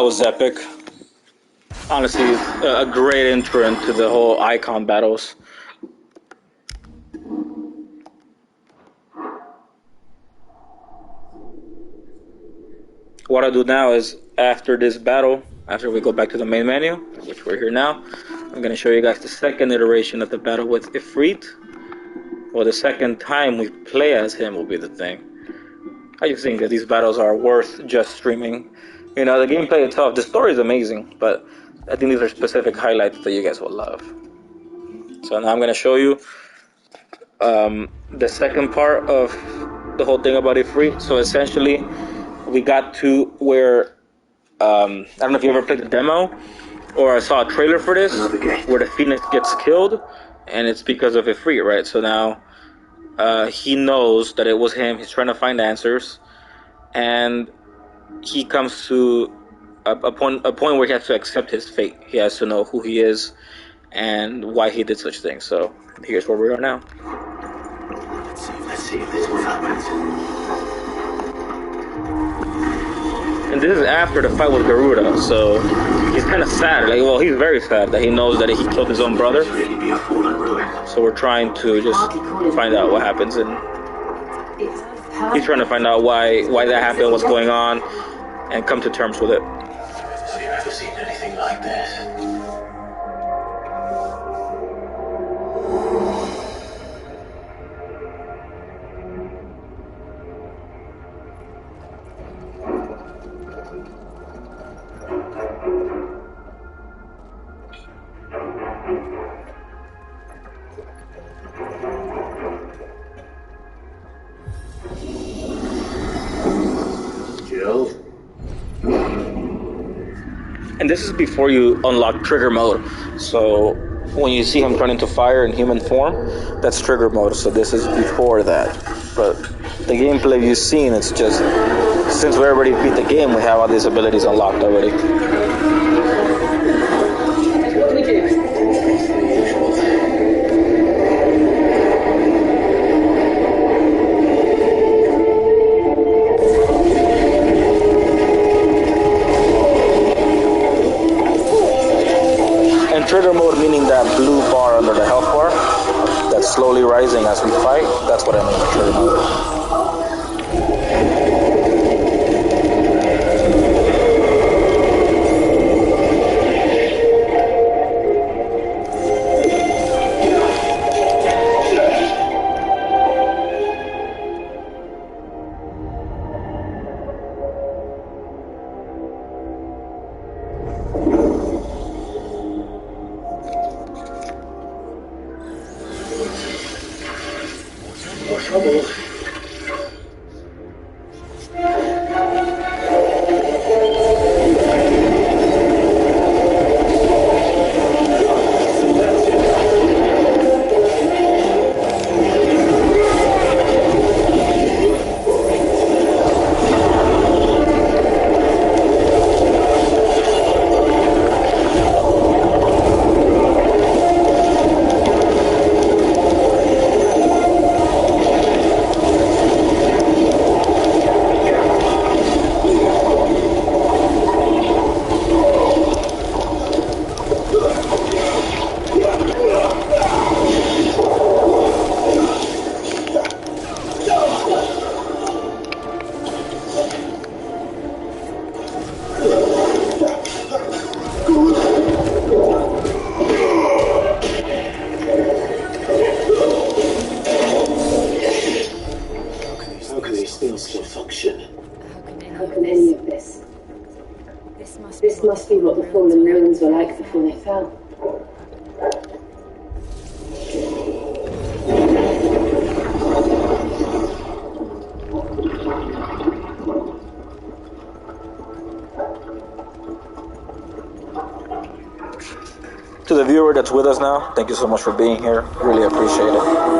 was epic. Honestly, a great intro into the whole icon battles. What I do now is, after this battle, after we go back to the main menu, which we're here now, I'm going to show you guys the second iteration of the battle with Ifrit. Well, the second time we play as him will be the thing. I just think that these battles are worth just streaming. You know, the gameplay itself, the story is amazing, but I think these are specific highlights that you guys will love. So now I'm going to show you the second part of the whole thing about Ifrit. So essentially, we got to where, I don't know if you ever played the demo, or I saw a trailer for this, where the Phoenix gets killed, and it's because of Ifrit, right? So now he knows that it was him. He's trying to find answers, and he comes to a point where he has to accept his fate. He has to know who he is and why he did such things. So here's where we are now. Let's see if this one happens. And this is after the fight with Garuda, so he's kind of sad. Like, well, he's very sad that he knows that he killed his own brother. So we're trying to just find out what happens, and he's trying to find out why that happened, what's going on, and come to terms with it. Have you ever seen anything like this? And this is before you unlock trigger mode. So when you see him turn into fire in human form, that's trigger mode. So this is before that. But the gameplay you've seen, it's just, since we already beat the game, we have all these abilities unlocked already. What do we do? Trigger mode meaning that blue bar under the health bar that's slowly rising as we fight. That's what I mean by trigger mode. This must be what the fallen ruins were like before they fell. To the viewer that's with us now, thank you so much for being here. Really appreciate it.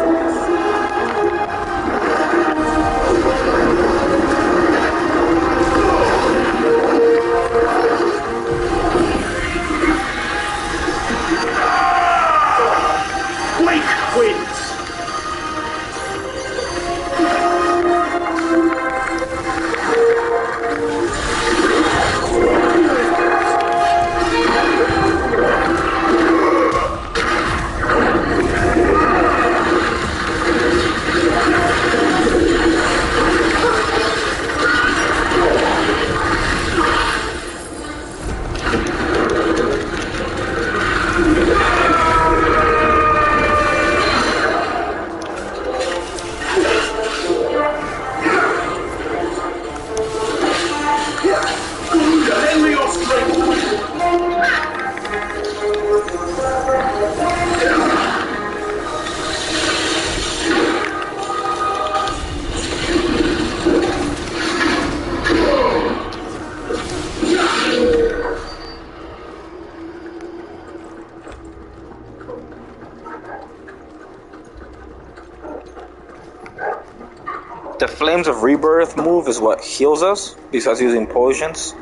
The Flames of Rebirth move is what heals us, besides using potions.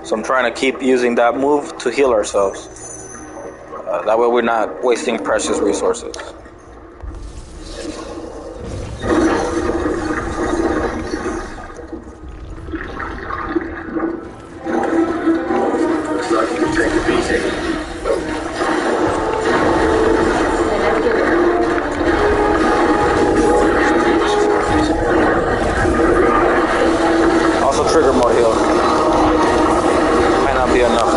So I'm trying to keep using that move to heal ourselves. That way we're not wasting precious resources. Looks like you can take a beating. Also trigger more heal. Might not be enough.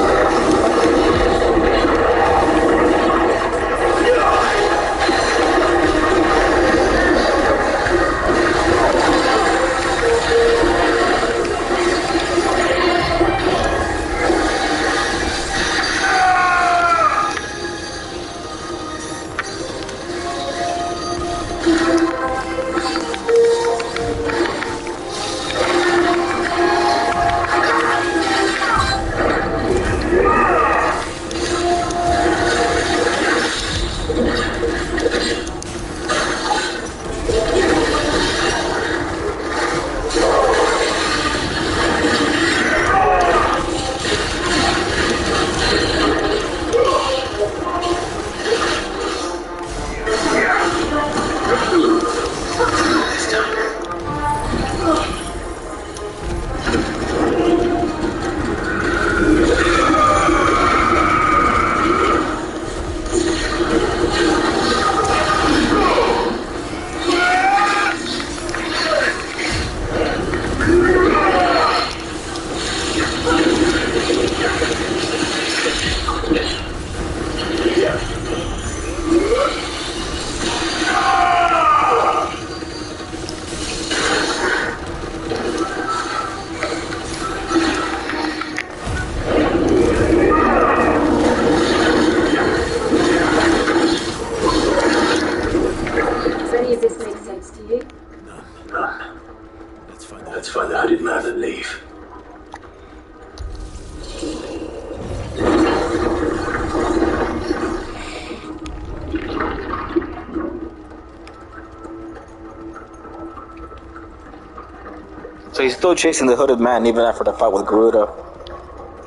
Let's find the hooded man and leave. So he's still chasing the hooded man even after the fight with Garuda.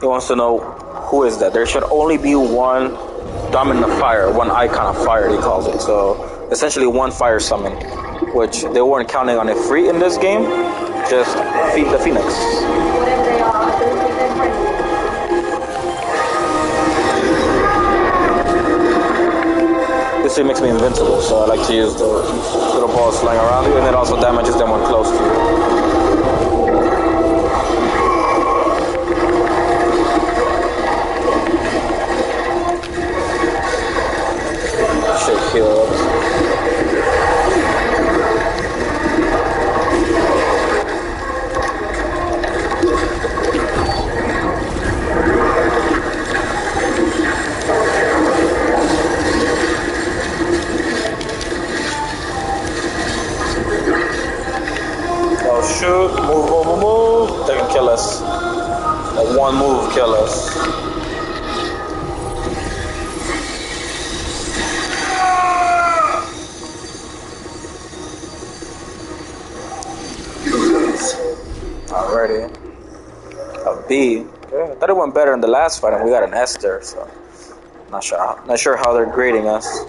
He wants to know who is that. There should only be one dominant of fire, one icon of fire, he calls it. So essentially one fire summon, which they weren't counting on it free in this game. Just feed the Phoenix. Whatever they are, I don't think they're friendly. This thing makes me invincible, so I like to use the little balls flying around you, and it also damages them when close to you. Should heal up. Shoot, move. They can kill us. That one move kill us. Alrighty. A B. Okay. I thought it went better in the last fight and we got an S there, so not sure how they're grading us.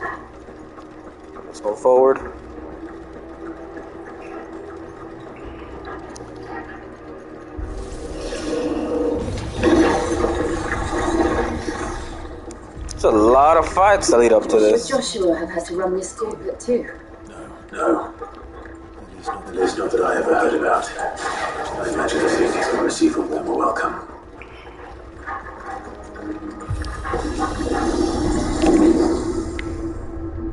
Let's go forward. There's a lot of fights that lead up to this. Should Joshua have had to run this gauntlet too? No. At least not that I ever heard about. I imagine the Phoenix will receive a warmer welcome.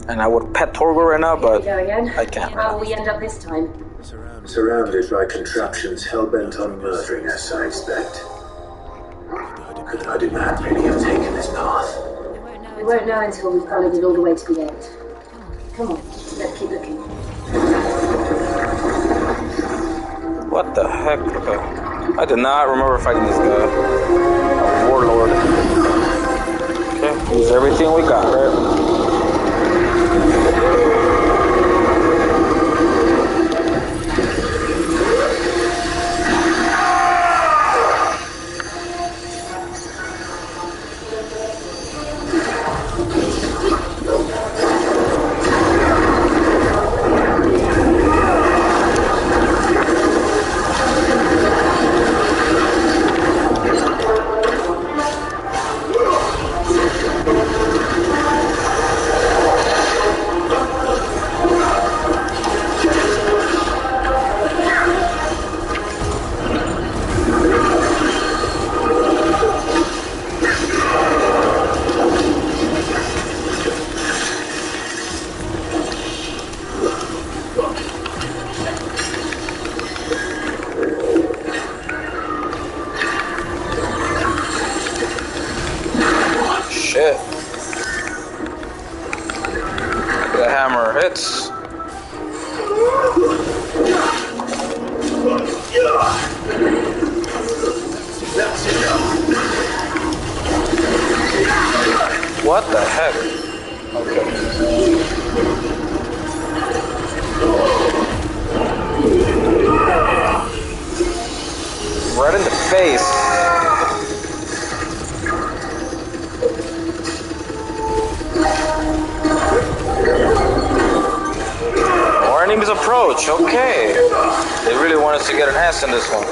And I would pet Torgo right now, but I can't. How will we end up this time? Surrounded by contraptions hell-bent on murdering us, I expect. Could the hooded man really have taken this path? We won't know until we've followed it all the way to the end. Come on, let's keep looking. What the heck? Okay. I did not remember fighting this guy. A warlord. Okay, use everything we got, right? hits. What the heck? Okay. Right in the face. More enemies approach. Okay. They really want us to get an ass in this one.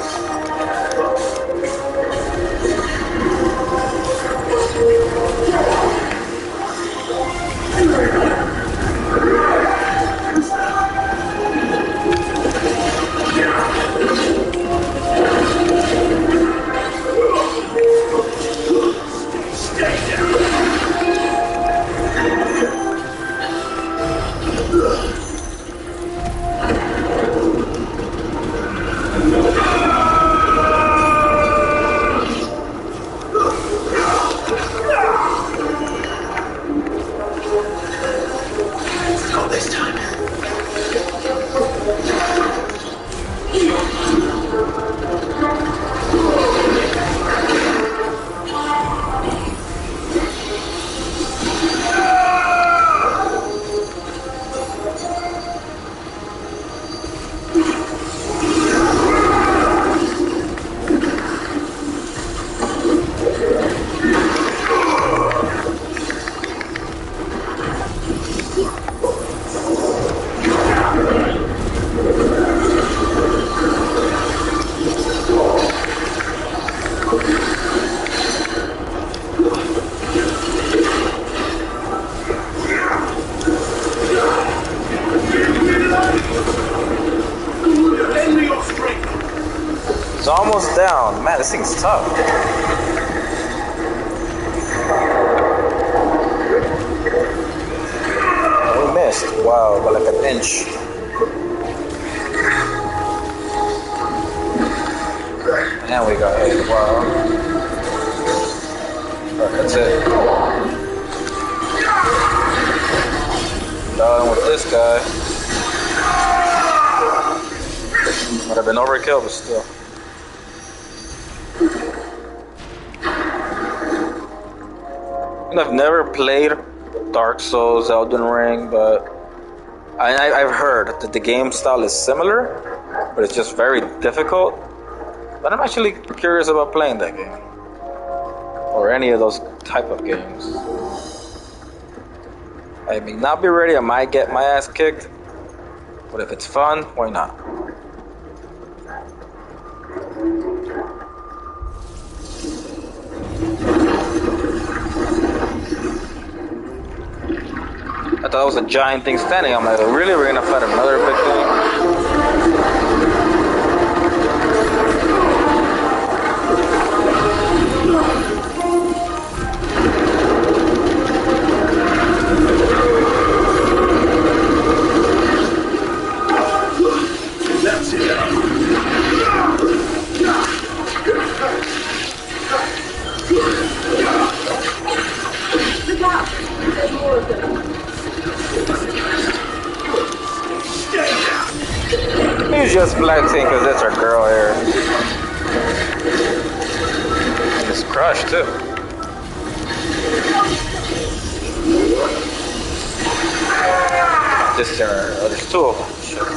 It's almost down. Man, this thing's tough. We missed. Wow, by like an inch. And we got hit. Wow. Alright, that's it. Done with this guy. Might have been overkill, but still. I've never played Dark Souls, Elden Ring, but I've heard that the game style is similar, but it's just very difficult. But I'm actually curious about playing that game, or any of those type of games. I may not be ready, I might get my ass kicked, but if it's fun, why not? I thought it was a giant thing standing. I'm like, really? We're gonna fight another big thing? That's it. Look out! There's more of them. He's just flexing because that's our girl here. It's crushed too. This oh, there's two of them. Shit.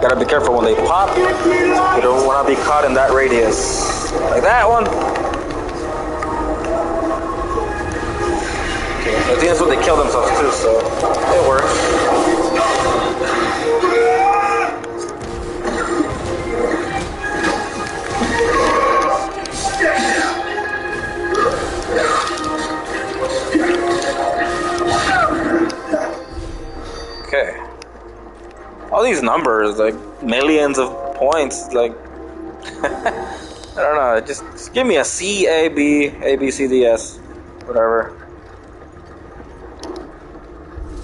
Gotta be careful when they pop. You don't want to be caught in that radius. Like that one. Okay, I think that's what they kill themselves too, so it works. Okay. All these numbers, like millions of points, like I don't know. Just give me a C, A, B, A, B, C, D, S, whatever.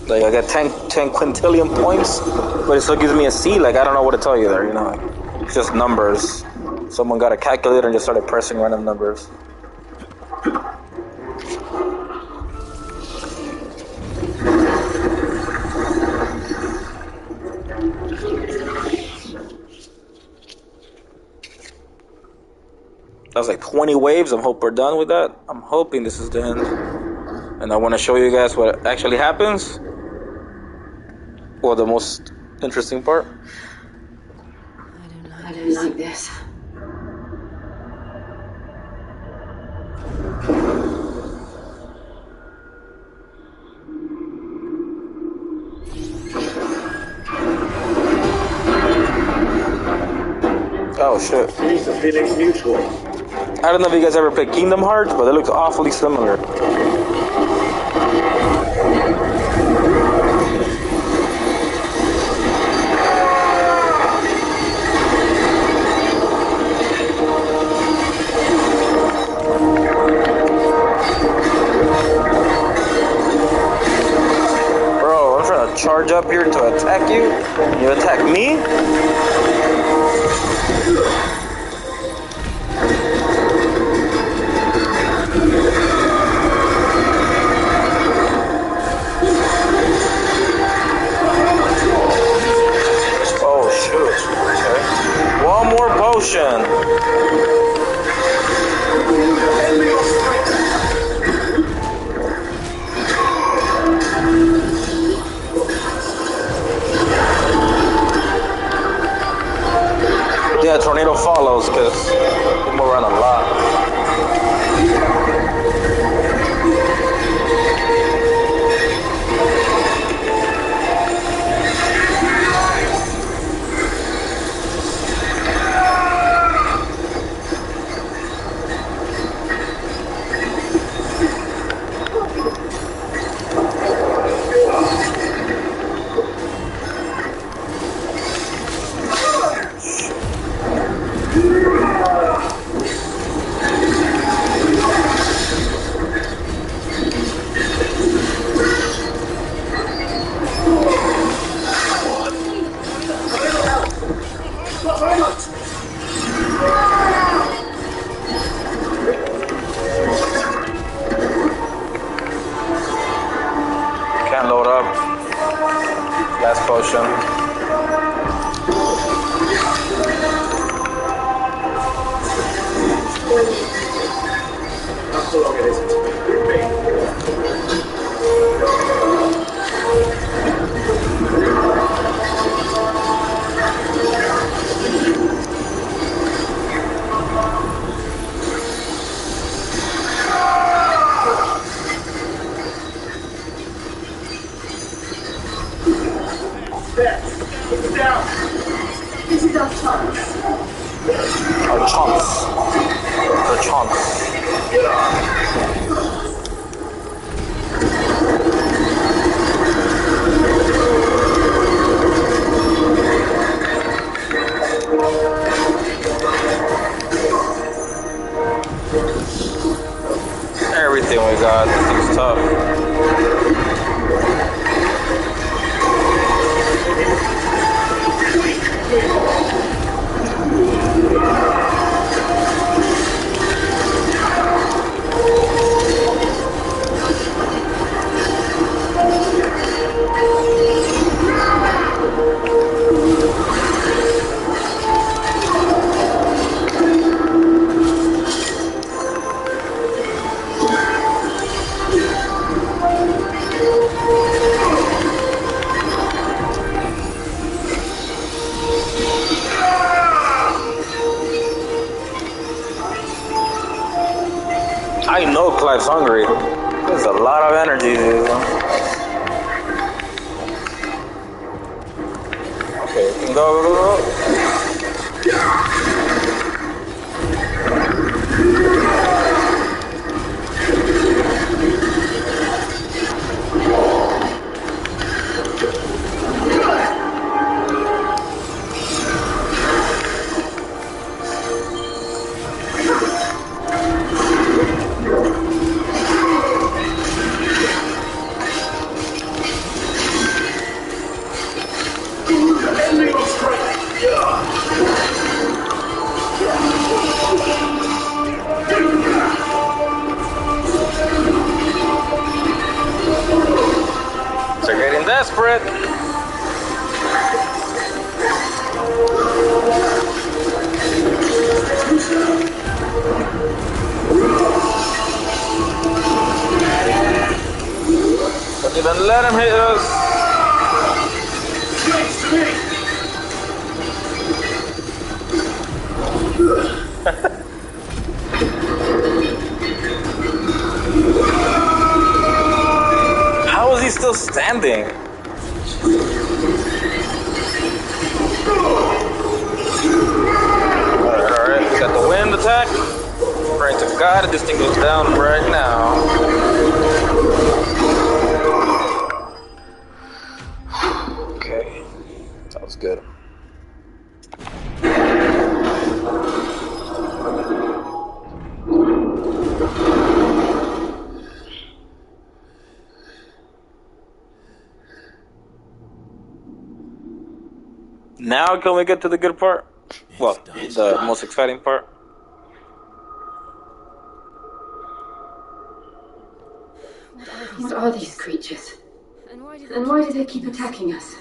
Like I got 10 quintillion points, but it still gives me a C. Like I don't know what to tell you there. You know, it's just numbers. Someone got a calculator and just started pressing random numbers. That was like 20 waves. I hope we're done with that. I'm hoping this is the end. And I want to show you guys what actually happens. Well, the most interesting part. I don't like this. Oh shit. Here's the Phoenix Mutual. I don't know if you guys ever played Kingdom Hearts, but it looks awfully similar. Bro, I'm trying to charge up here to attack you. You attack me? Potion. Yeah, tornado follows because they move around a lot. Can't load up. Last potion. Not so long it isn't. It's down. This is our chance. Our chance. Our chance. Everything we got. This thing's tough. I know Clive's hungry. There's a lot of energy here. Okay, we can go. desperate. Don't even let him hit us. How is he still standing? Alright, we got the wind attack. Praying to God this thing goes down right now. Okay, sounds good. Now can we get to the good part? Well, the most exciting part. What are these creatures? And why do they keep attacking us?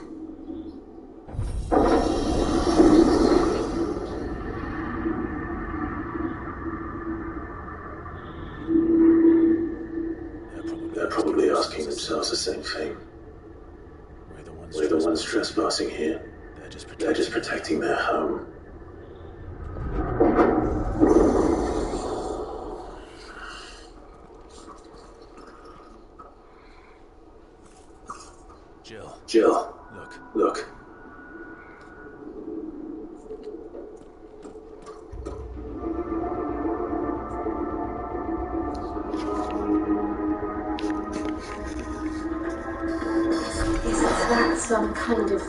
They're probably asking themselves the same thing. We're the ones trespassing here. They're just protecting their home. Jill, look. Is that some kind of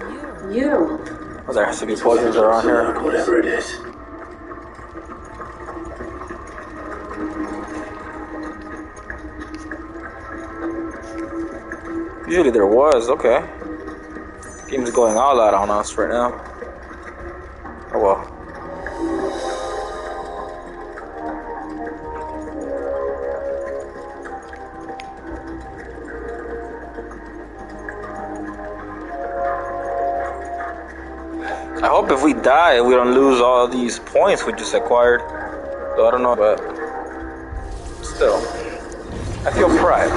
mural? Oh, there has to be poisons around here. Whatever it is. Usually there was, okay. Game's going all out on us right now. Oh well. I hope if we die, we don't lose all these points we just acquired. So I don't know, but still, I feel pride.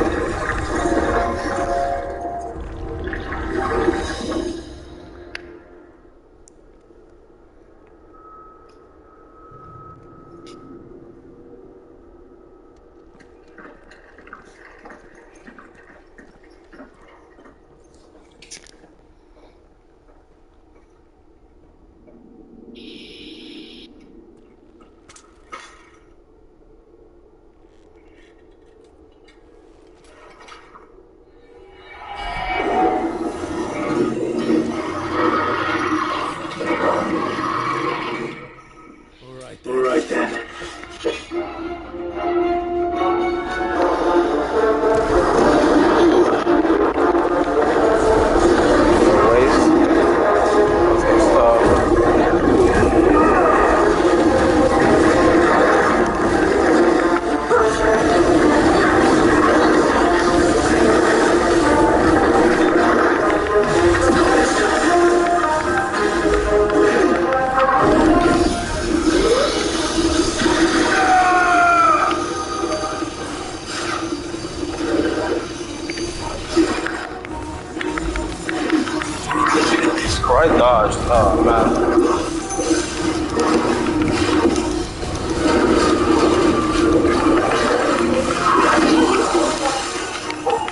I dodged. Oh man.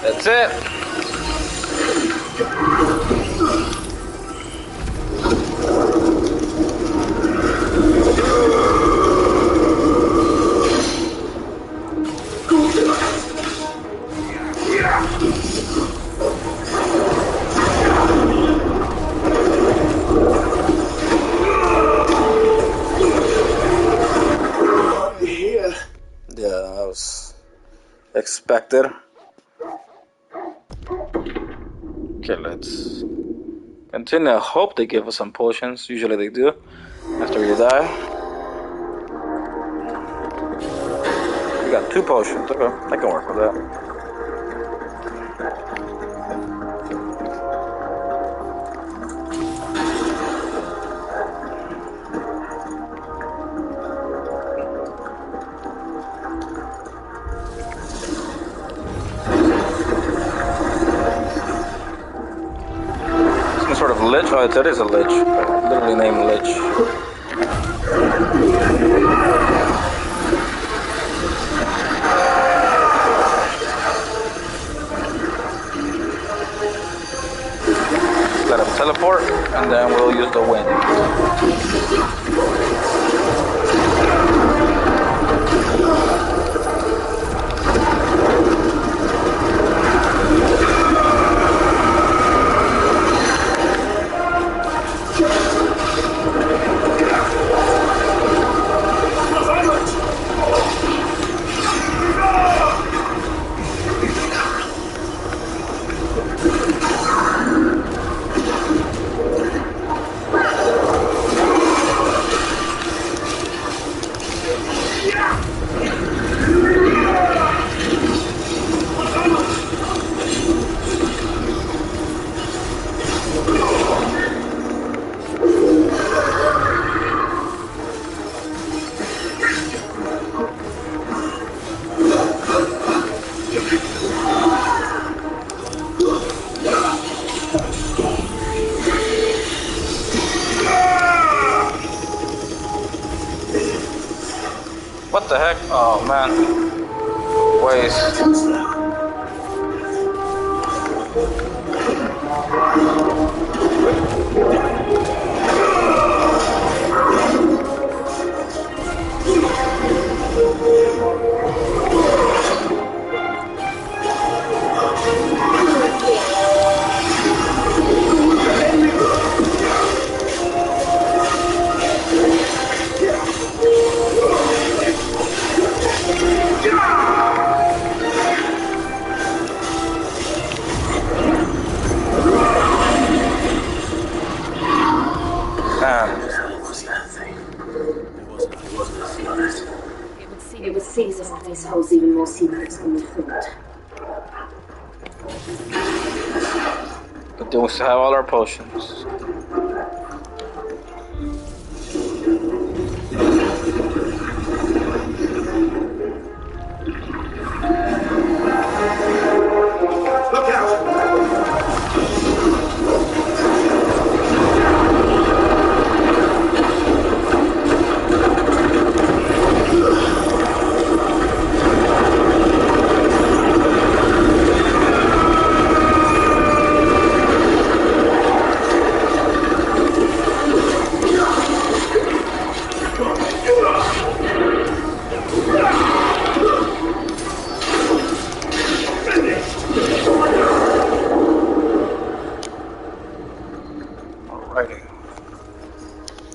That's it. Expected. Okay, let's continue. I hope they give us some potions. Usually they do after you die. We got 2 potions. Okay, I can work with that. lich? Oh, it is a lich. Literally named Lich. Let him teleport, and then we'll use the wind. What the heck? Oh man. Waste. It would seem as if this holds even more secrets than we thought. But then we still have all our potions. Look out!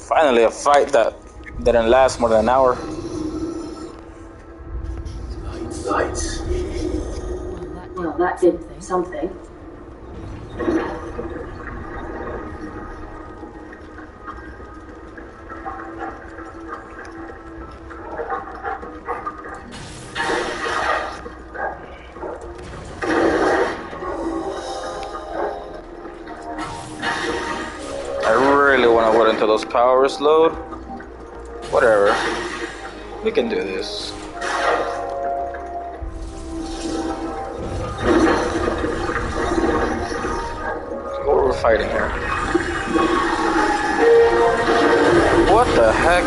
Finally, a fight that didn't last more than an hour. Lights. Well, that did something. Into those powers load. Whatever. We can do this. What we're fighting here. What the heck?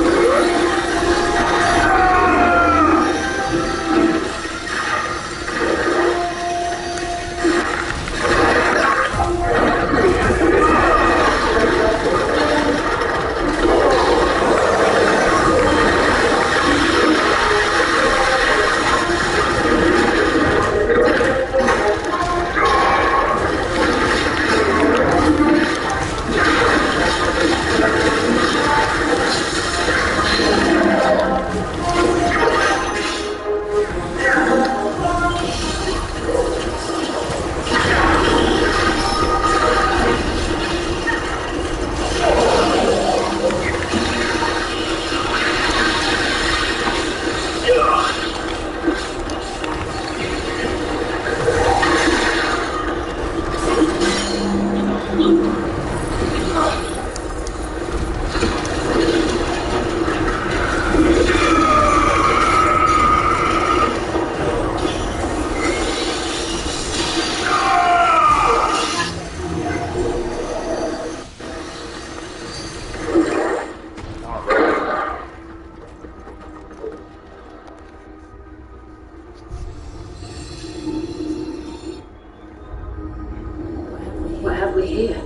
have we here?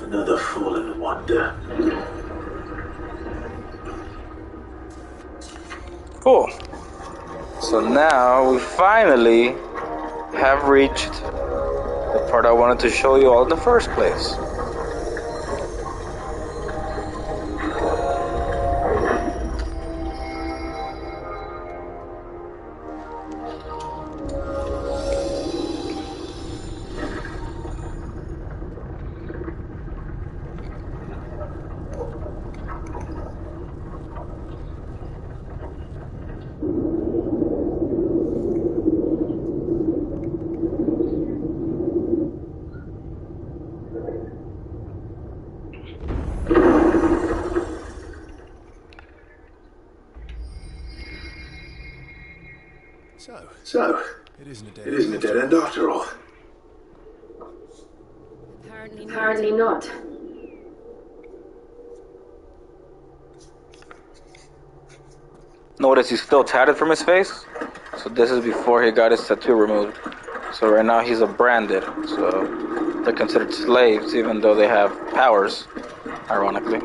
Another fallen wonder. Cool. So now we finally have reached the part I wanted to show you all in the first place. So, it isn't a dead end after all. Apparently not. Notice he's still tatted from his face. So this is before he got his tattoo removed. So right now he's a branded. So they're considered slaves even though they have powers, ironically.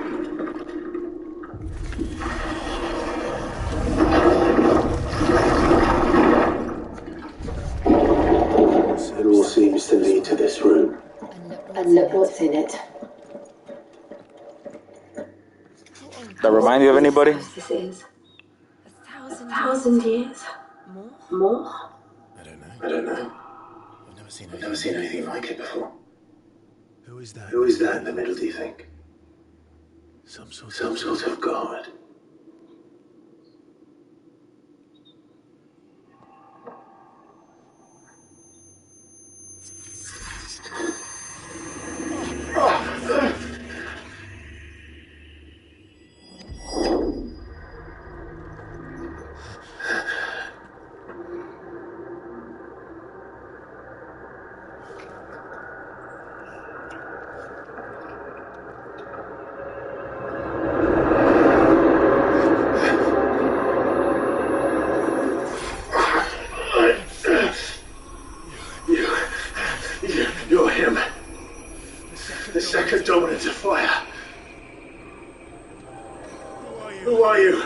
It all seems to lead to this room. And look what's in it. That remind you of anybody? This is 1,000 years. More? I don't know. I've never seen anything like it before. Who is that in the middle, do you think? Some sort of god. You're him. The second dominant of fire. Who are you?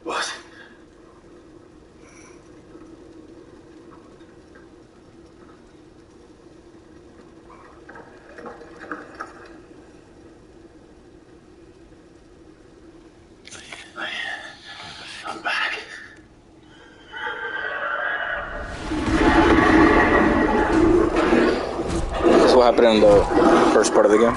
What? I'm back. This is what happened in the first part of the game.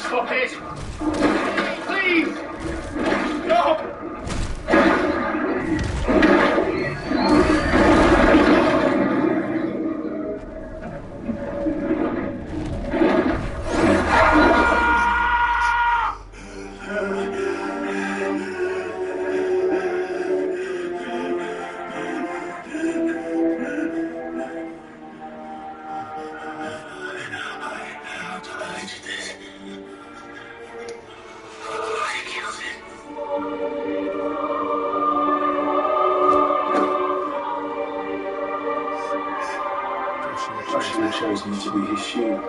Stop it! Please! Stop! Joshua chose me to be his shield.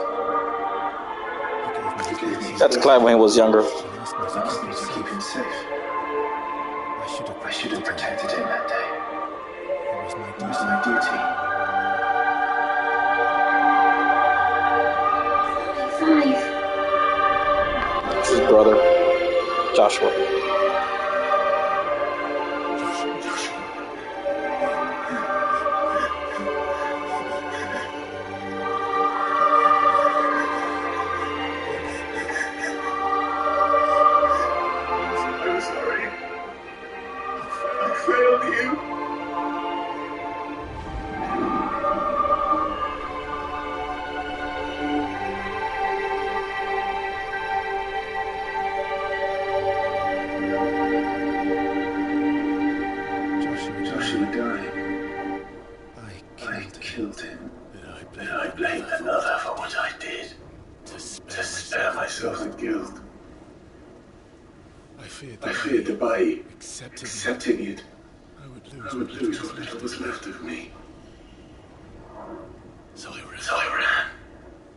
That's Clive when he was younger. He asked me to keep him safe. I should have protected him that day. It was my duty. His brother, Joshua. I feared that by accepting it, I would lose what little was left of me. So I ran.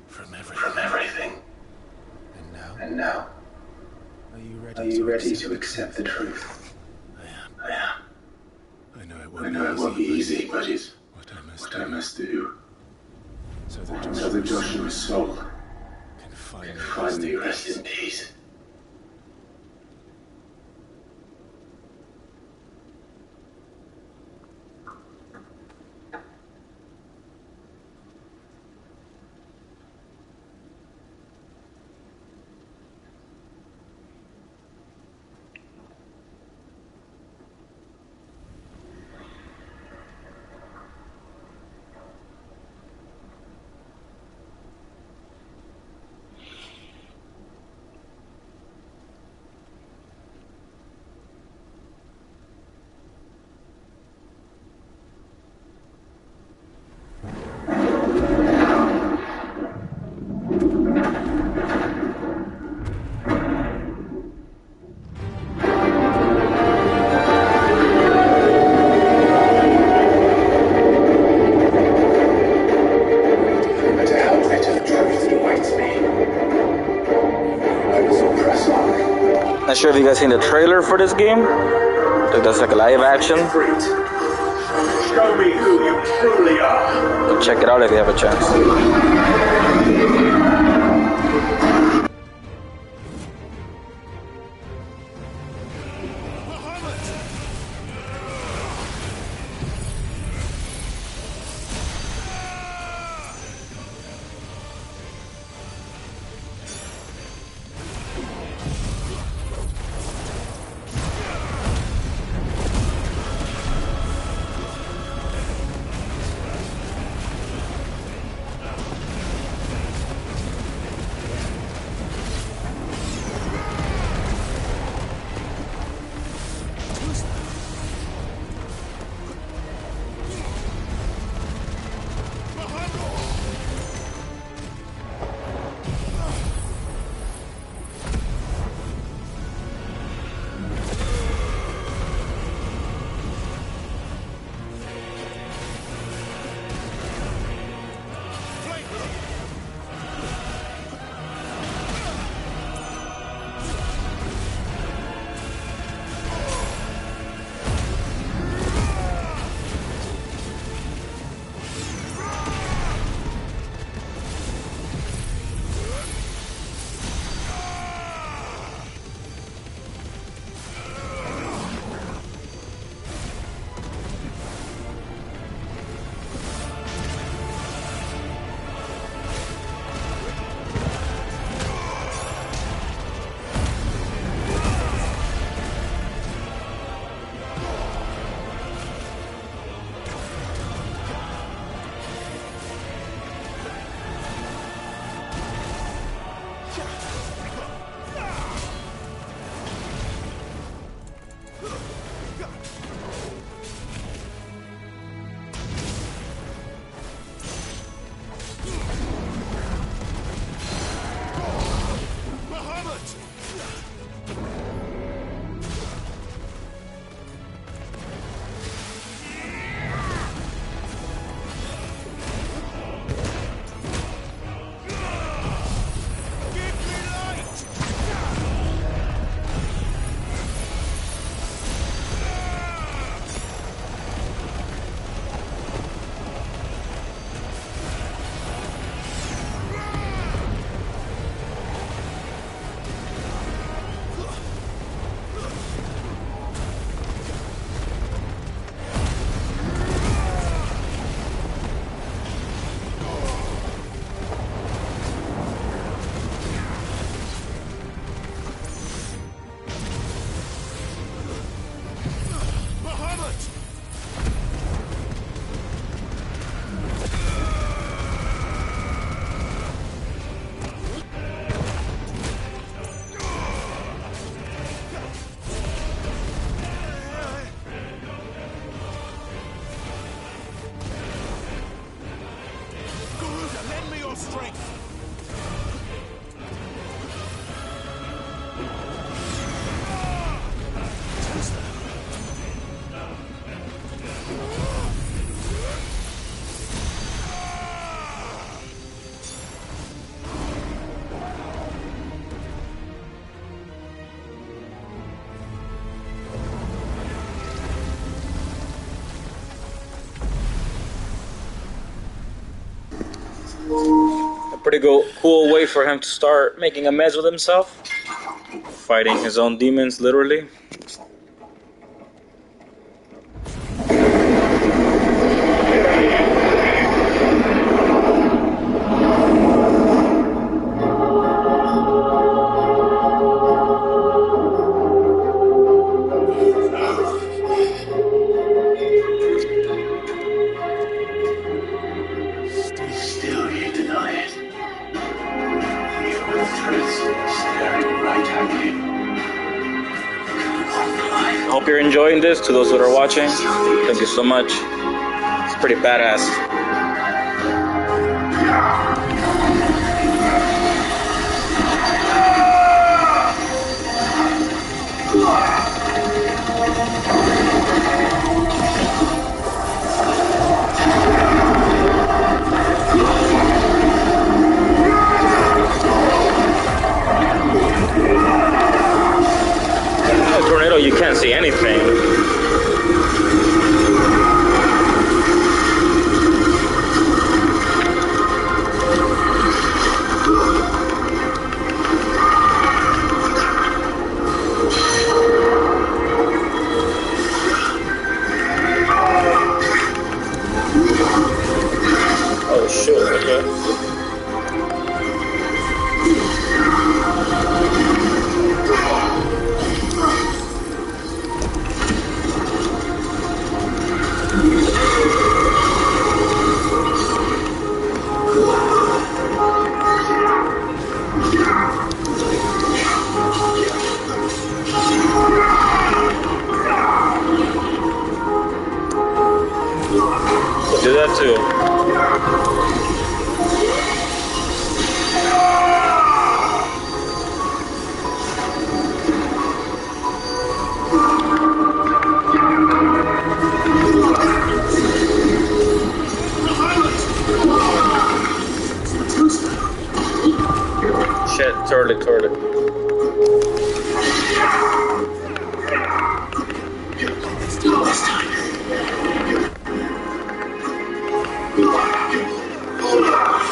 From everything. And now? Are you ready to accept the truth? I am. I know it won't be easy, but it's what I must do. So that Joshua's soul can finally rest in peace. Not sure if you guys seen the trailer for this game. Like that's like a live action. Show me who you truly are. So check it out if you have a chance. Pretty cool way for him to start making amends with himself. Fighting his own demons, literally. Hope you're enjoying this. To those that are watching, thank you so much. It's pretty badass. Tornado, you can't see anything. Oh shit, okay. Do that too. Shit, turtle.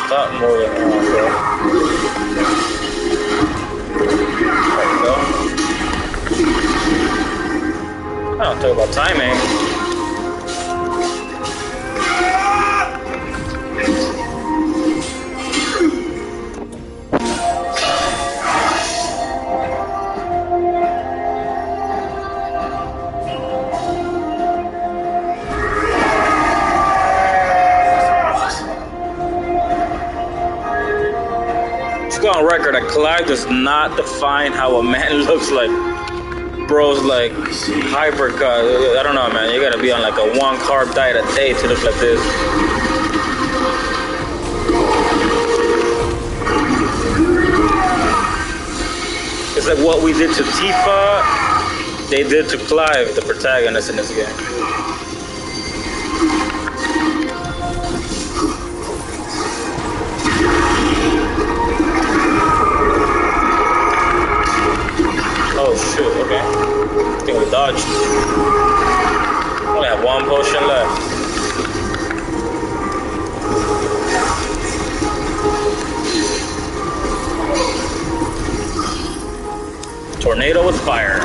Stop moving around, bro. There you go. I don't talk about timing. Go on record that Clive does not define how a man looks like. Bro's like hypercut. I don't know, man. You gotta be on like a 1-carb diet a day to look like this. It's like what we did to Tifa, they did to Clive, the protagonist in this game. Oh shoot, okay. I think we dodged. Only have 1 potion left. Tornado with fire.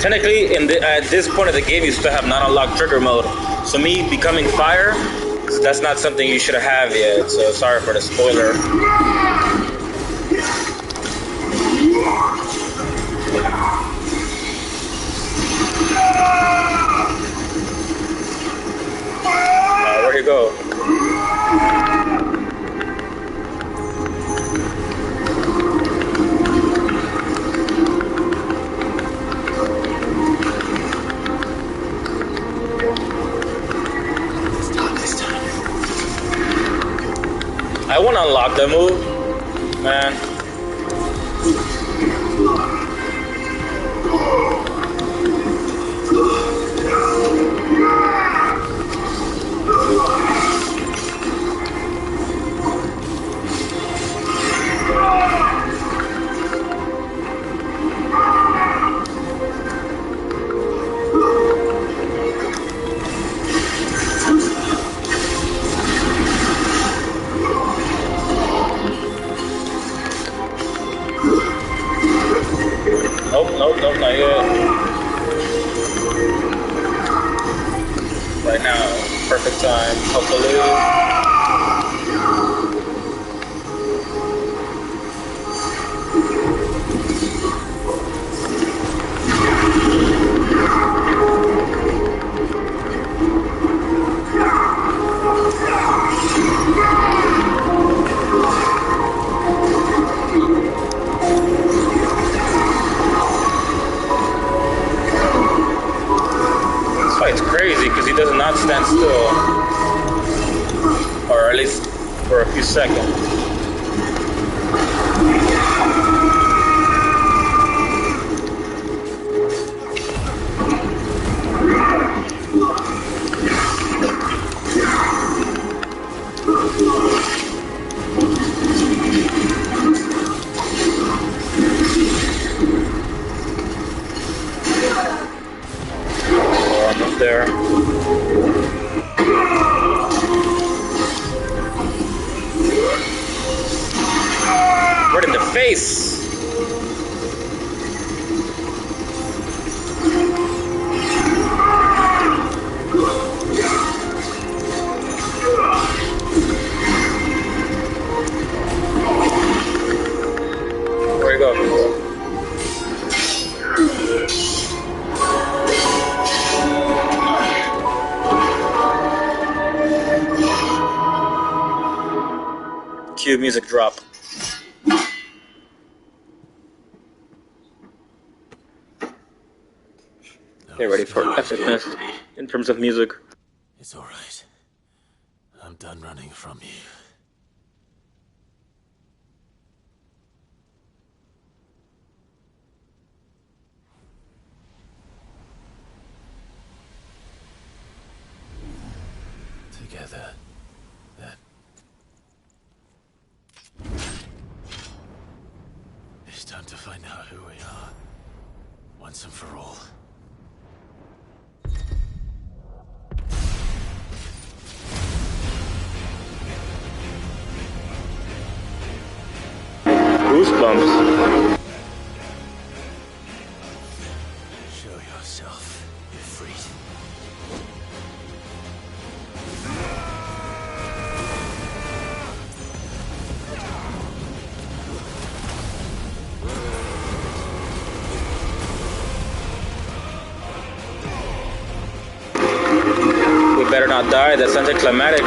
Technically, at this point of the game, you still have not unlocked trigger mode. So me becoming fire, that's not something you should have yet. So sorry for the spoiler. Where'd he go? I want to unlock that move, man. Nope, not yet. Right now, perfect time, hopefully. This fight's crazy because he does not stand still, or at least for a few seconds. There. Right in the face. Where you go? Cue music drop. Get ready for epicness in terms of music. It's all right. I'm done running from you. Together, then. It's time to find out who we are, once and for all. Goosebumps. Show yourself, Ifrit. We better not die, that's anticlimactic.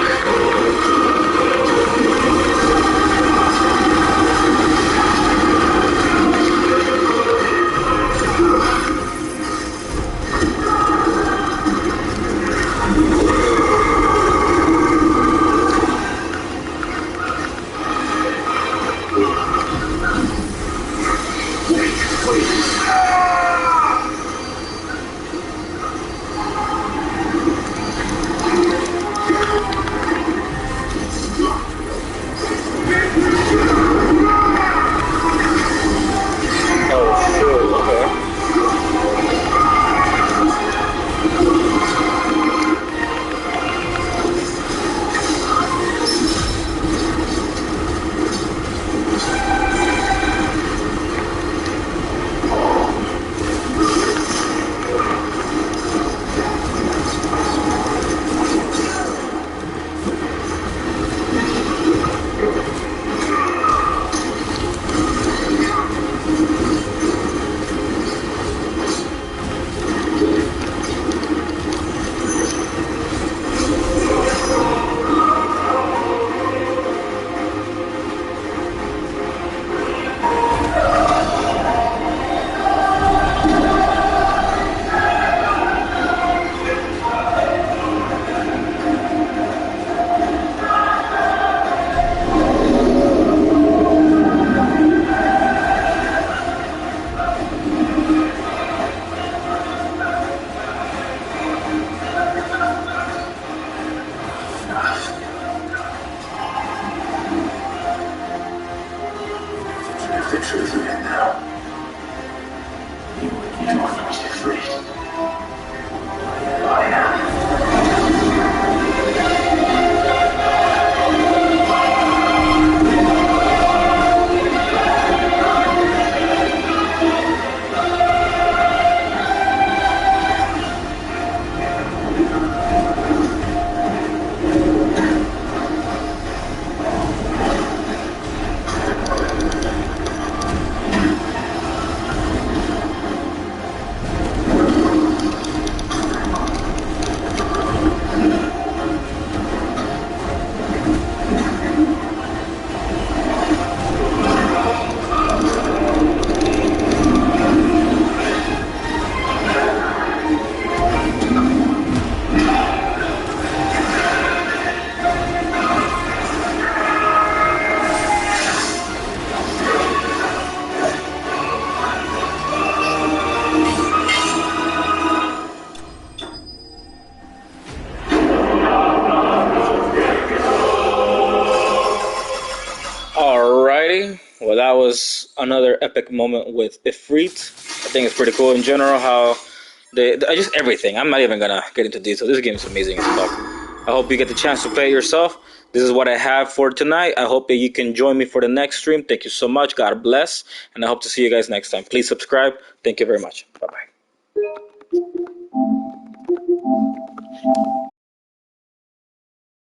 Alrighty, well that was another epic moment with Ifrit. I think it's pretty cool in general how just everything. I'm not even gonna get into detail. This game is amazing as fuck. I hope you get the chance to play it yourself. This is what I have for tonight. I hope that you can join me for the next stream. Thank you so much. God bless, and I hope to see you guys next time. Please subscribe. Thank you very much. Bye bye.